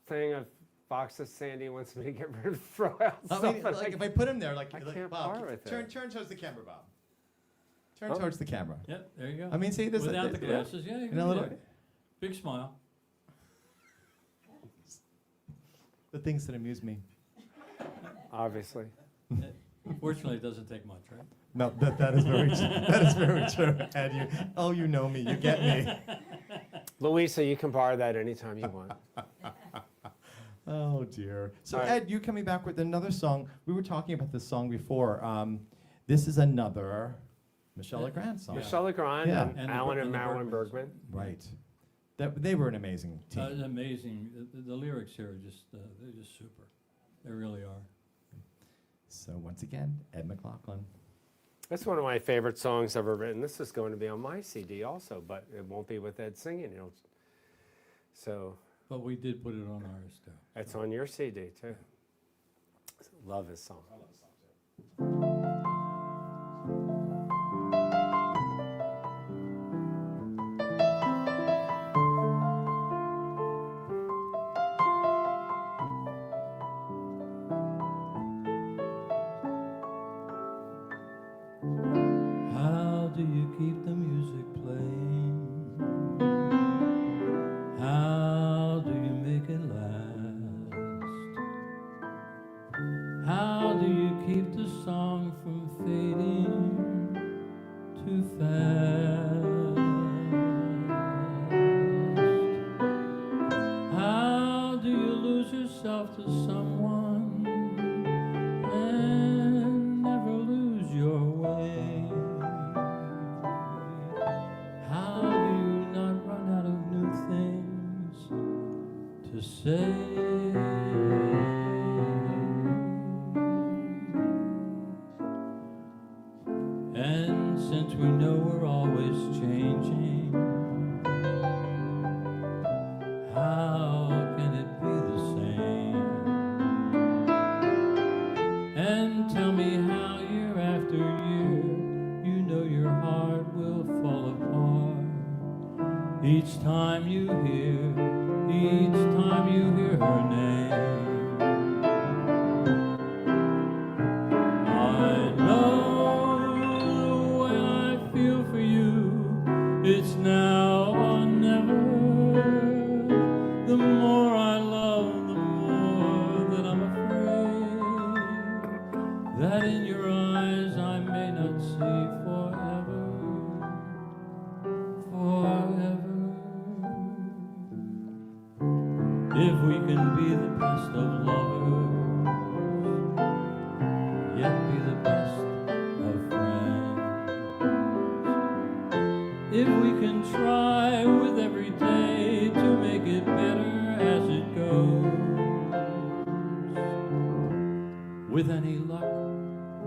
thing of boxes Sandy wants me to get rid of, throw out I stuff. mean, and like I- if I put him there, like, I like, can't Bob, part with turn it. towards the camera, Bob. Turn Oh. towards the camera. Yep, there you go. I mean, see this. Without the glasses, yeah, you You can know, do little, that. Big smile. the things that amuse me. Obviously. Fortunately, it doesn't take much, right? No, that is very that is very true. Ed, you know me, you get me. Louisa, you can borrow that anytime you want. Oh dear. So All right. Ed, you coming back with another song. We were talking about this song before. This is another Michelle Legrand song. Michelle Legrand Yeah. and the Alan Ber- and the Marilyn Bergmans. Bergman. Right. They were an amazing team. It's amazing. The lyrics here are just, they're just super. They really are. So once again, Ed McLaughlin. That's one of my favorite songs ever written. This is going to be on my CD also, but it won't be with Ed singing. So But we did put it on ours, too. it's on your CD too. Love his song. I love his song too. How do you keep the music playing? How do you make it last? How do you yourself to someone and never lose your way. How do you not run out of new things to say? And since we know we're always changing, how can it be the same? And tell me how year after year you know your heart will fall apart each time you hear her name. I know the way I feel for you, it's now or never. The more I love, the more that I'm afraid that in your eyes I may not see forever, forever. If we can be the best of lovers, yet be the best of friends. If we can try with every day to make it better as it goes, with any luck,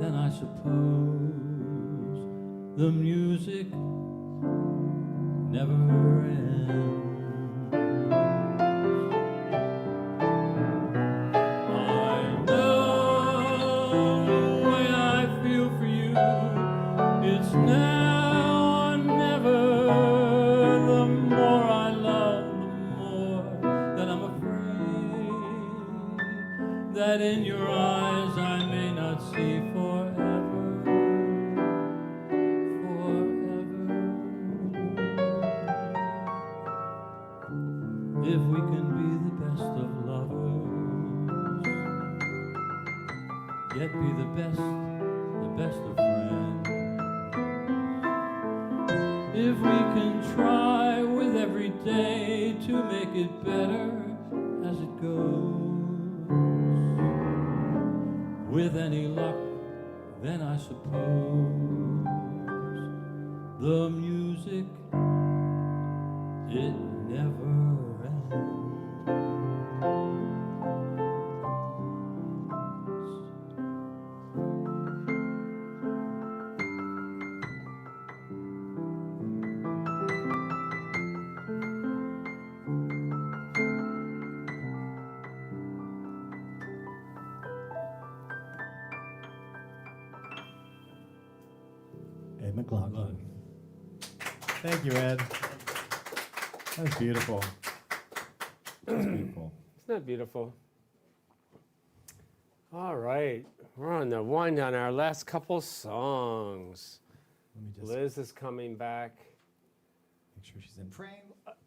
then I suppose the music never ends. I know the way I feel for you, it's now or never. The more I love, the more that I'm afraid that in your eyes I may not see forever, forever. If we can be the best of lovers, yet be the best of friends. If we can try with every day to make it better as it goes, with any luck, then I suppose the music, it never ends. Ed McLaughlin. Thank you, Ed. That was beautiful. That was beautiful. Isn't that beautiful? All right, we're on the wind down our last couple songs. Let me just Liz is coming back. make sure she's in frame.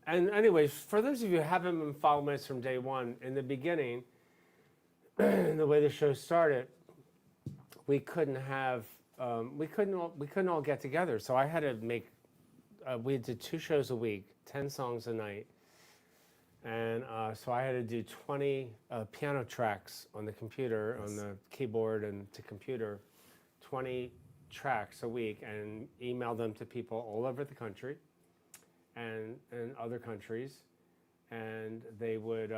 And anyways, for those of you who haven't been following us from day one, in the beginning, the way the show started, we couldn't all get together. So I had to make, we did 2 shows a week, 10 songs a night. And so I had to do 20 piano tracks on the computer, on the keyboard and to computer, 20 tracks a week, and email them to people all over the country and other countries. And they would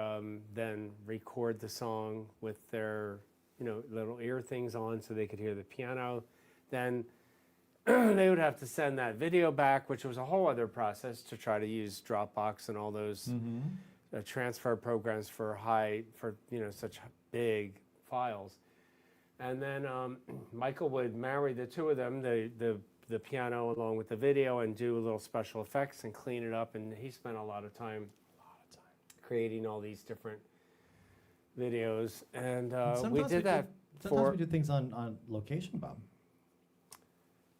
then record the song with their, little ear things on so they could hear the piano. Then they would have to send that video back, which was a whole other process to try to use Dropbox and all those transfer programs for such big files. And then Michael would marry the two of them, the piano along with the video, and do a little special effects and clean it up. And he spent a lot of time creating all these different videos. And we did that Sometimes we do things on location, Bob.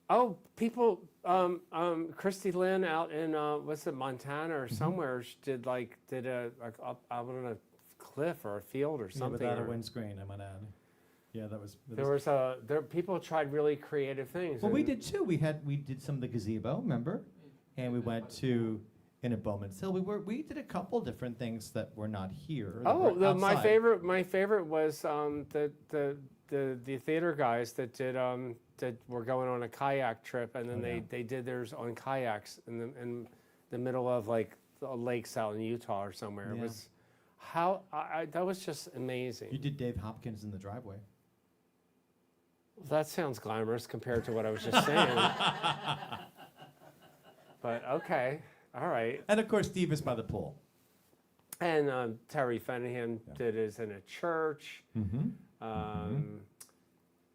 Oh, people, Christy Lynn out in, Montana or somewhere, did up on a cliff or a field or Yeah, something. without a or- windscreen, I might add. Yeah, that was. People tried really creative things. Well, we and- did too. We did some of the gazebo, remember? And we went to in a Bowman's Hill. We did a couple different things that were not here. that Oh, were my outside. favorite was the theater guys that did that were going on a kayak trip, and then Oh, yeah. they did theirs on kayaks in the middle of like the lakes out in Utah or somewhere. It Yeah. was that was just amazing. You did Dave Hopkins in the driveway. That sounds glamorous compared to what I was just saying. But okay, all right. And of course, Steve is by the pool. And Terry Fenningham did his in a church. Mm-hmm.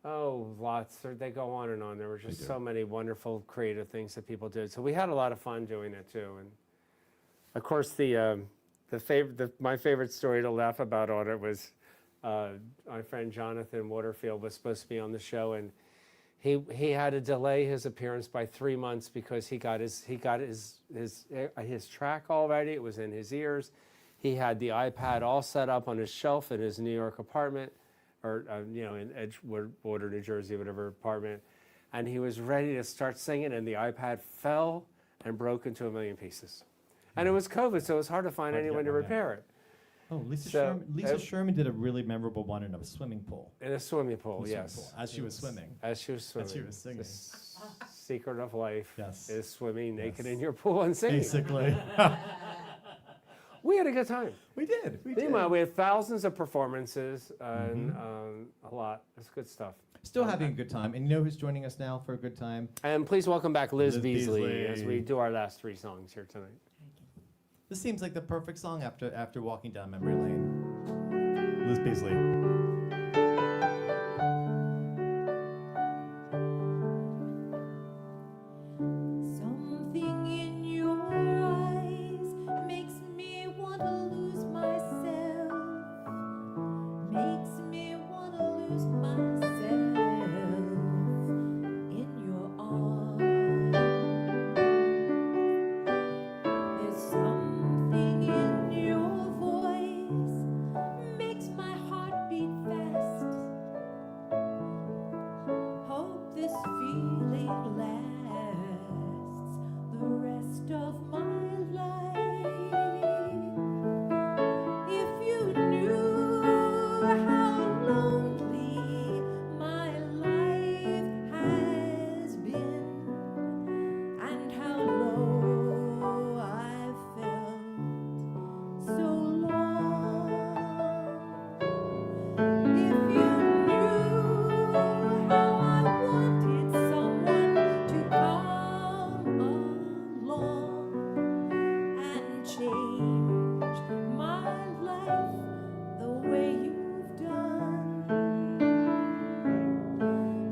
Oh, lots. They go on and on. There were just do. so many wonderful creative things that people did. So we had a lot of fun doing it too. And of course, my favorite story to laugh about on it was my friend Jonathan Waterfield was supposed to be on the show, and he had to delay his appearance by 3 months because he got his track all ready. It was in his ears. He had the iPad all set up on his shelf in his New York apartment, or in Edgewater, New Jersey, whatever apartment, and he was ready to start singing, and the iPad fell and broke into a million pieces. And it was COVID, so it was hard to find Hard to anyone get to one, yeah. repair it. Oh, Lisa So, Sherman. Lisa Sherman did a really memorable one in a swimming pool. In a swimming pool, In a swimming yes. pool, as she was swimming. As she was swimming. As she was singing. The secret of life Yes. is swimming naked Yes. in your pool and singing. Basically. We had a good time. We did. Meanwhile, we had thousands of performances and a lot. It's good stuff. Still having a good time. And you know who's joining us now for a good time? And please welcome back Liz Liz Beasley as Beasley. we do our last 3 songs here tonight. This seems like the perfect song after walking down memory lane. Liz Beasley. Something in your eyes makes me want to lose myself. Makes me want to lose myself in your arms. There's something in your voice makes my heart beat fast. Hope this feeling lasts the rest of my life. If you knew how lonely my life has been, and how low I've felt so long. If you knew how I wanted someone to come along and change my life the way you've done,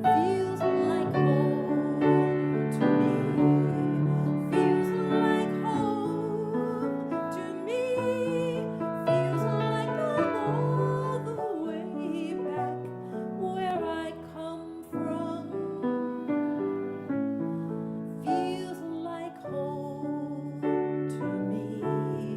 feels like home to me. Feels like home to me. Feels like I'm all the way back where I come from. Feels like home to me.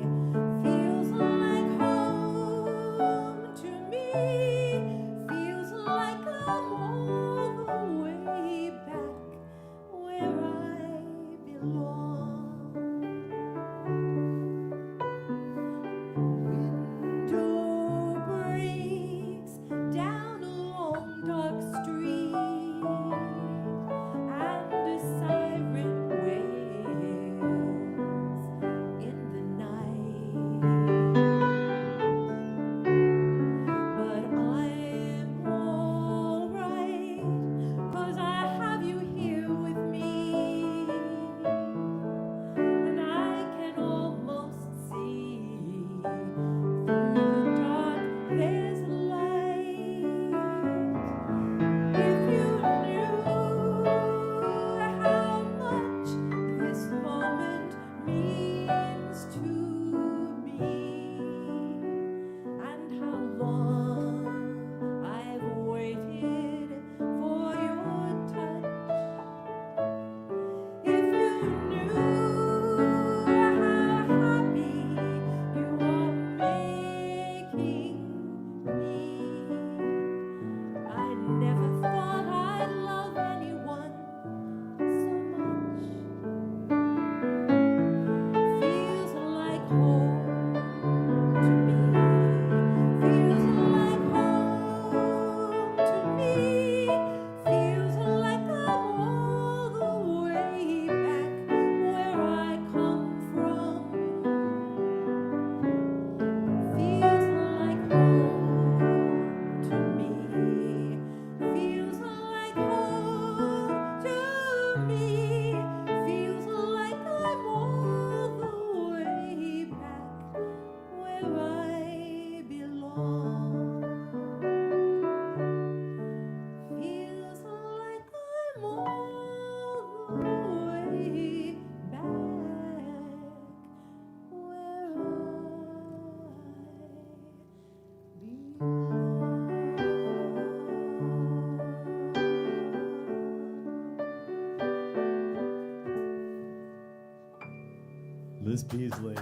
Liz Beasley.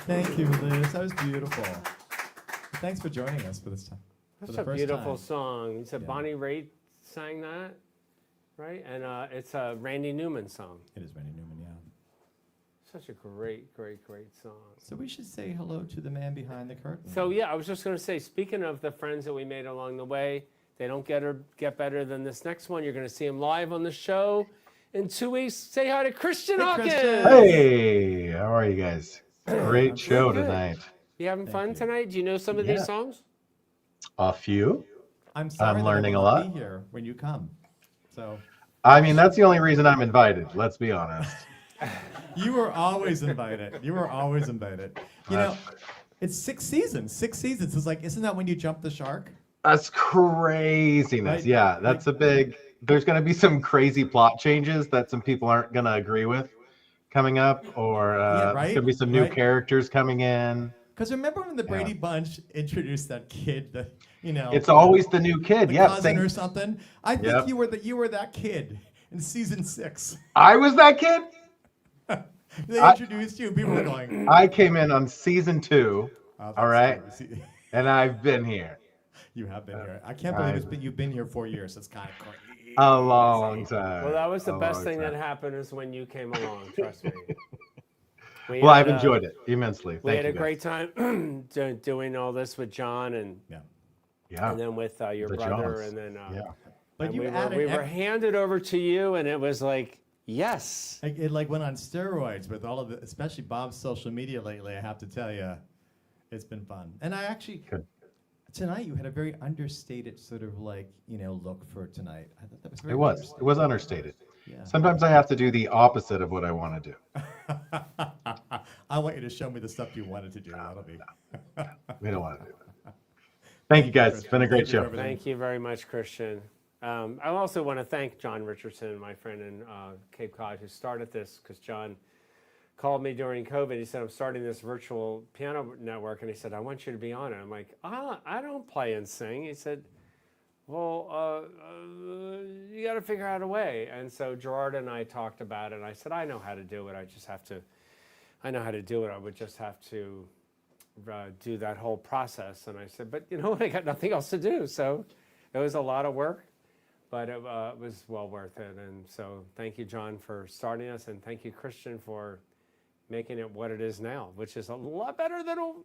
Thank you, Liz. That was beautiful. Thanks for joining us for this time. for That's the a first beautiful time. song. You said Yeah. Bonnie Raitt sang that, right? And it's a Randy Newman song. It is Randy Newman, yeah. Such a great, great, great song. So we should say hello to the man behind the curtain. So yeah, I was just going to say, speaking of the friends that we made along the way, they don't get better than this next one. You're going to see him live on the show in 2 weeks. Say hi to Christian Hey, Hawkins. Christian. Hey, how are you guys? Great show good. tonight. You having fun you. tonight? Do you know some of Yeah. these songs? A few. I'm sorry I'm that I learning will a not lot. Be here when you come. So I mean, that's the only reason I'm invited. Let's be honest. you were always invited. You were always invited. You know, it's 6 seasons. 6 seasons. It's like, isn't that when you jump the shark? That's craziness. Right? Yeah, that's a big. There's going to be some crazy plot changes that some people aren't going to agree with coming up, or right, there's going to be some new right. characters coming in. Because remember when the Brady Bunch introduced that kid, It's always the new kid. the Yeah, cousin or something? I think Yep. you were that kid in season 6. I was that kid. They I- introduced you. People were going. I came in on season 2, "Oh, that's all right. true." See, and I've been here you have been here. I can't believe you've been here 4 years. It's kind of crazy. a long time. Well, that was the A best long thing that time. happened is when you came along. Trust me. Well, I've enjoyed it immensely. We Thank had a you, guys. great time doing all this with John and Yeah. then with your The brother, Johns. and then Yeah. But and you we added were handed over to you, and it was like, yes. it like went on steroids with all of the, especially Bob's social media lately. I have to tell you, it's been fun. And I actually Good. tonight you had a very understated sort of like look for tonight. I thought that was very. It was. understated. It was understated. Yeah. Sometimes I have to do the opposite of what I want to do. I want you to show me the stuff you wanted to do. That'll be. We don't want to do that. Thank you, guys. It's been a great Thank you for show. everything. Thank you very much, Christian. I also want to thank John Richardson, my friend in Cape Cod, who started this, because John called me during COVID. He said, I'm starting this virtual piano network, and he said, I want you to be on it. I'm like, I don't play and sing. He said, well, you got to figure out a way. And so Gerard and I talked about it, and I said, I know how to do it. I know how to do it. I would just have to do that whole process. And I said, but you know what? I got nothing else to do. So it was a lot of work, but it was well worth it. And so thank you, John, for starting us. And thank you, Christian, for making it what it is now, which is a lot better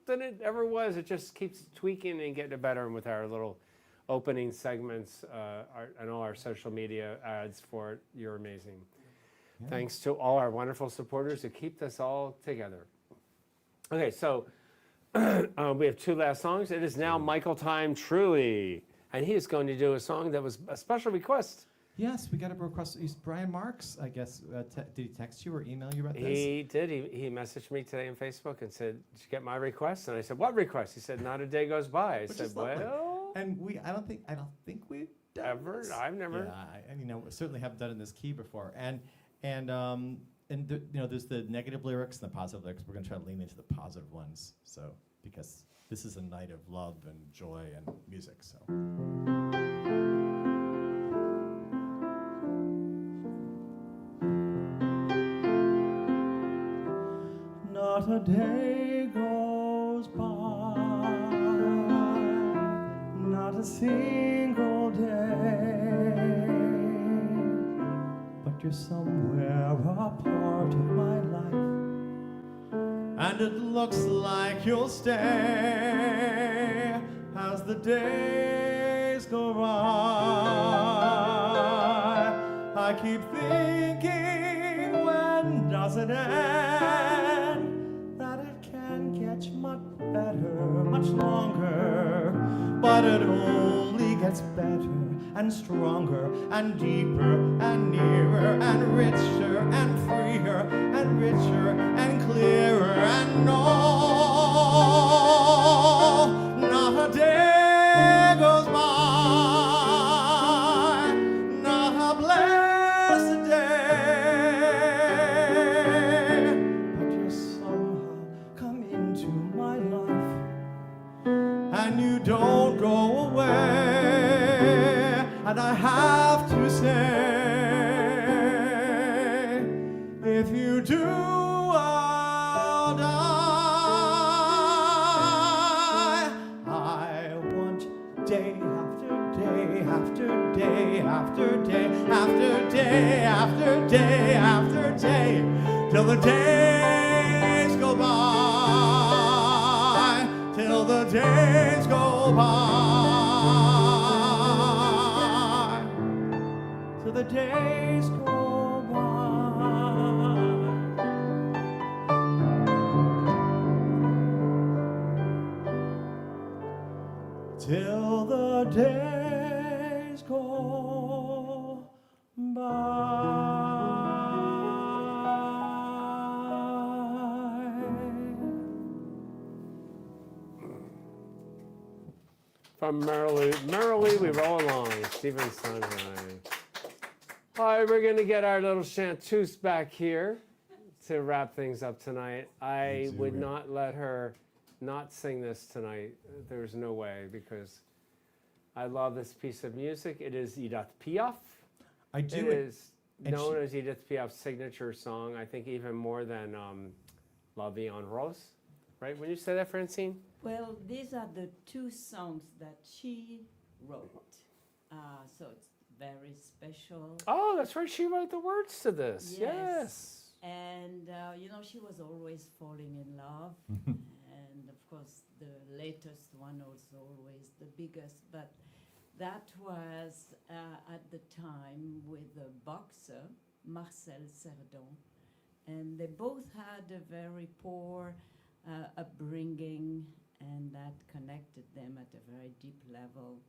than it ever was. It just keeps tweaking and getting it better. And with our little opening segments and all our social media ads for it, you're amazing. Yeah. Thanks to all our wonderful supporters who keep this all together. Okay, so we have 2 last songs. It is now Michael time, truly. And he is going to do a song that was a special request. Yes, we got a request. Brian Marks, I guess, did he text you or email you about this? He did. He messaged me today on Facebook and said, did you get my request? And I said, what request? He said, not a day goes by. I said, well. And I don't think we've done ever. this. I've never. Yeah, we certainly haven't done it in this key before. And there's the negative lyrics and the positive lyrics. We're going to try to lean into the positive ones. So, because this is a night of love and joy and music. So. Not a day goes by, not a single day, but you're somewhere a part of my life, and it looks like you'll stay as the days go by. I keep thinking, when does it end? That it can get much better, much longer, but it only gets better and stronger and deeper and nearer and richer and freer and richer and clearer and all. Not a day goes by, not a blessed day, but you somehow come into my life, and you don't go away, and I have to say, if you do, I'll after day after day after day after day, till the days go by, till the days go by, till the days go by. Till the days go by. From Merrily we roll along, Stephen Sondheim. All right, we're going to get our little chanteuse back here to wrap things up tonight. I would not let her not sing this tonight. There's no way, because I love this piece of music. It is Edith Piaf. It is known as Edith Piaf's signature song, I think even more than La Vie en Rose, right? When you say that, Francine? Well, these are the two songs that she wrote. So it's very special. Oh, that's right. She wrote the words to this. Yes. And, she was always falling in love. And, of course, the latest one also always the biggest. But that was at the time with a boxer, Marcel Cerdan. And they both had a very poor upbringing, and that connected them at a very deep level.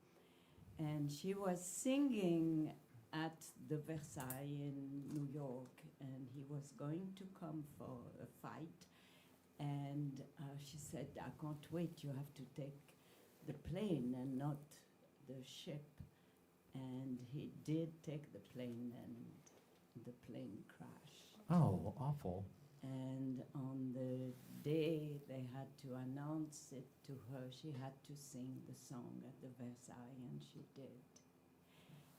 And she was singing at the Versailles in New York, and he was going to come for a fight. And she said, I can't wait, you have to take the plane and not the ship. And he did take the plane, and the plane crashed. Oh, awful. And on the day they had to announce it to her, she had to sing the song at the Versailles, and she did.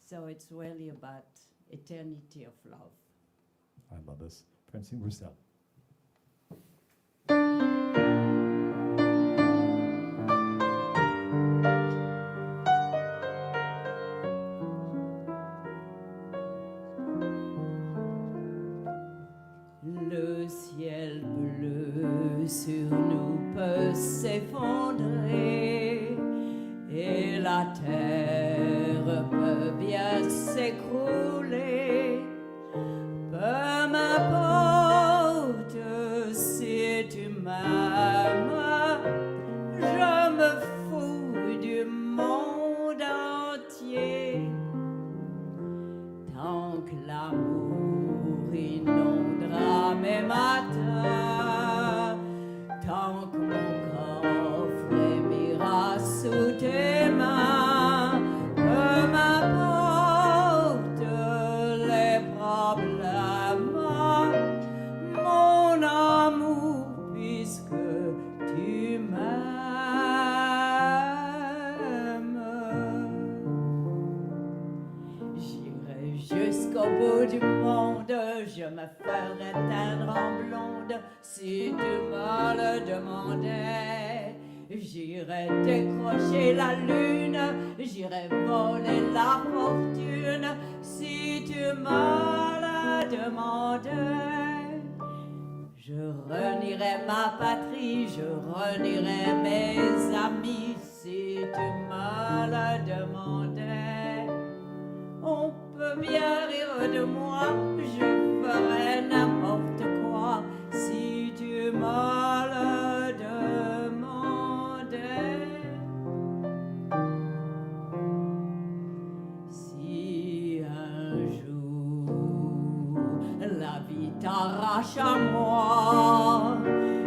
So it's really about eternity of love. I love this. Francine Roussel. Le ciel bleu sur nous peut s'effondrer et la terre peut bien s'écrouler. Peu m'importe si tu m'aimes, je me fous du monde entier. Tant que l'amour inondera mes matins, tant que mon corps frémira sous tes mains, peu m'importe les problèmes, mon amour, puisque tu m'aimes. J'irai jusqu'au bout du monde, je me ferai teindre en blonde si tu me le demandais. J'irai décrocher la lune, j'irai voler la fortune si tu me le demandais. Je renierai ma patrie, je renierai mes amis si tu me le demandais. On peut bien rire de moi, je ferai n'importe quoi si tu me le demandais. Si un jour la vie t'arrache à moi,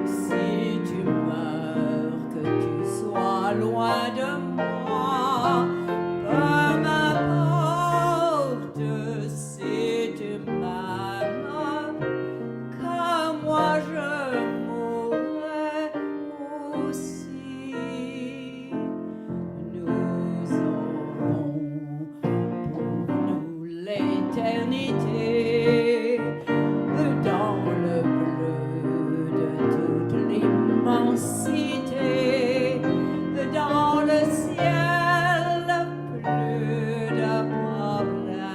si tu meurs, que tu sois loin de moi, peu m'importe si tu m'aimes, car moi je mourrai aussi. Nous aurons pour nous l'éternité dans le bleu de toute l'immensité, dans le ciel plus de problèmes.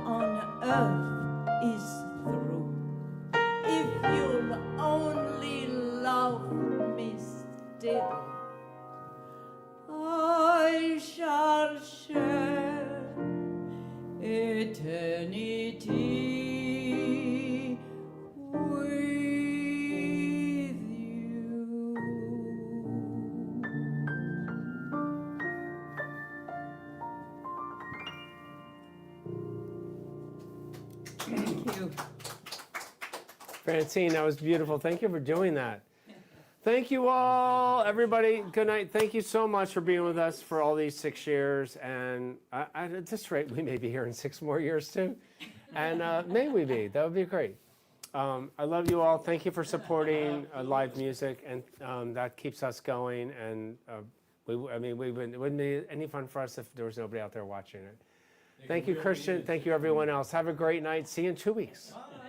on earth is through. If you'll only love me still, I shall share eternity with you. Thank you. Francine, that was beautiful. Thank you for doing that. Thank you all, everybody. Good night. Thank you so much for being with us for all these 6 years. And at this rate, we may be here in 6 more years too. And may we be. That would be great. I love you all. Thank you for supporting live music, and that keeps us going. And it wouldn't be any fun for us if there was nobody out there watching it. Thank you, Christian. Thank you, everyone else. Have a great night. See you in 2 weeks. Bye.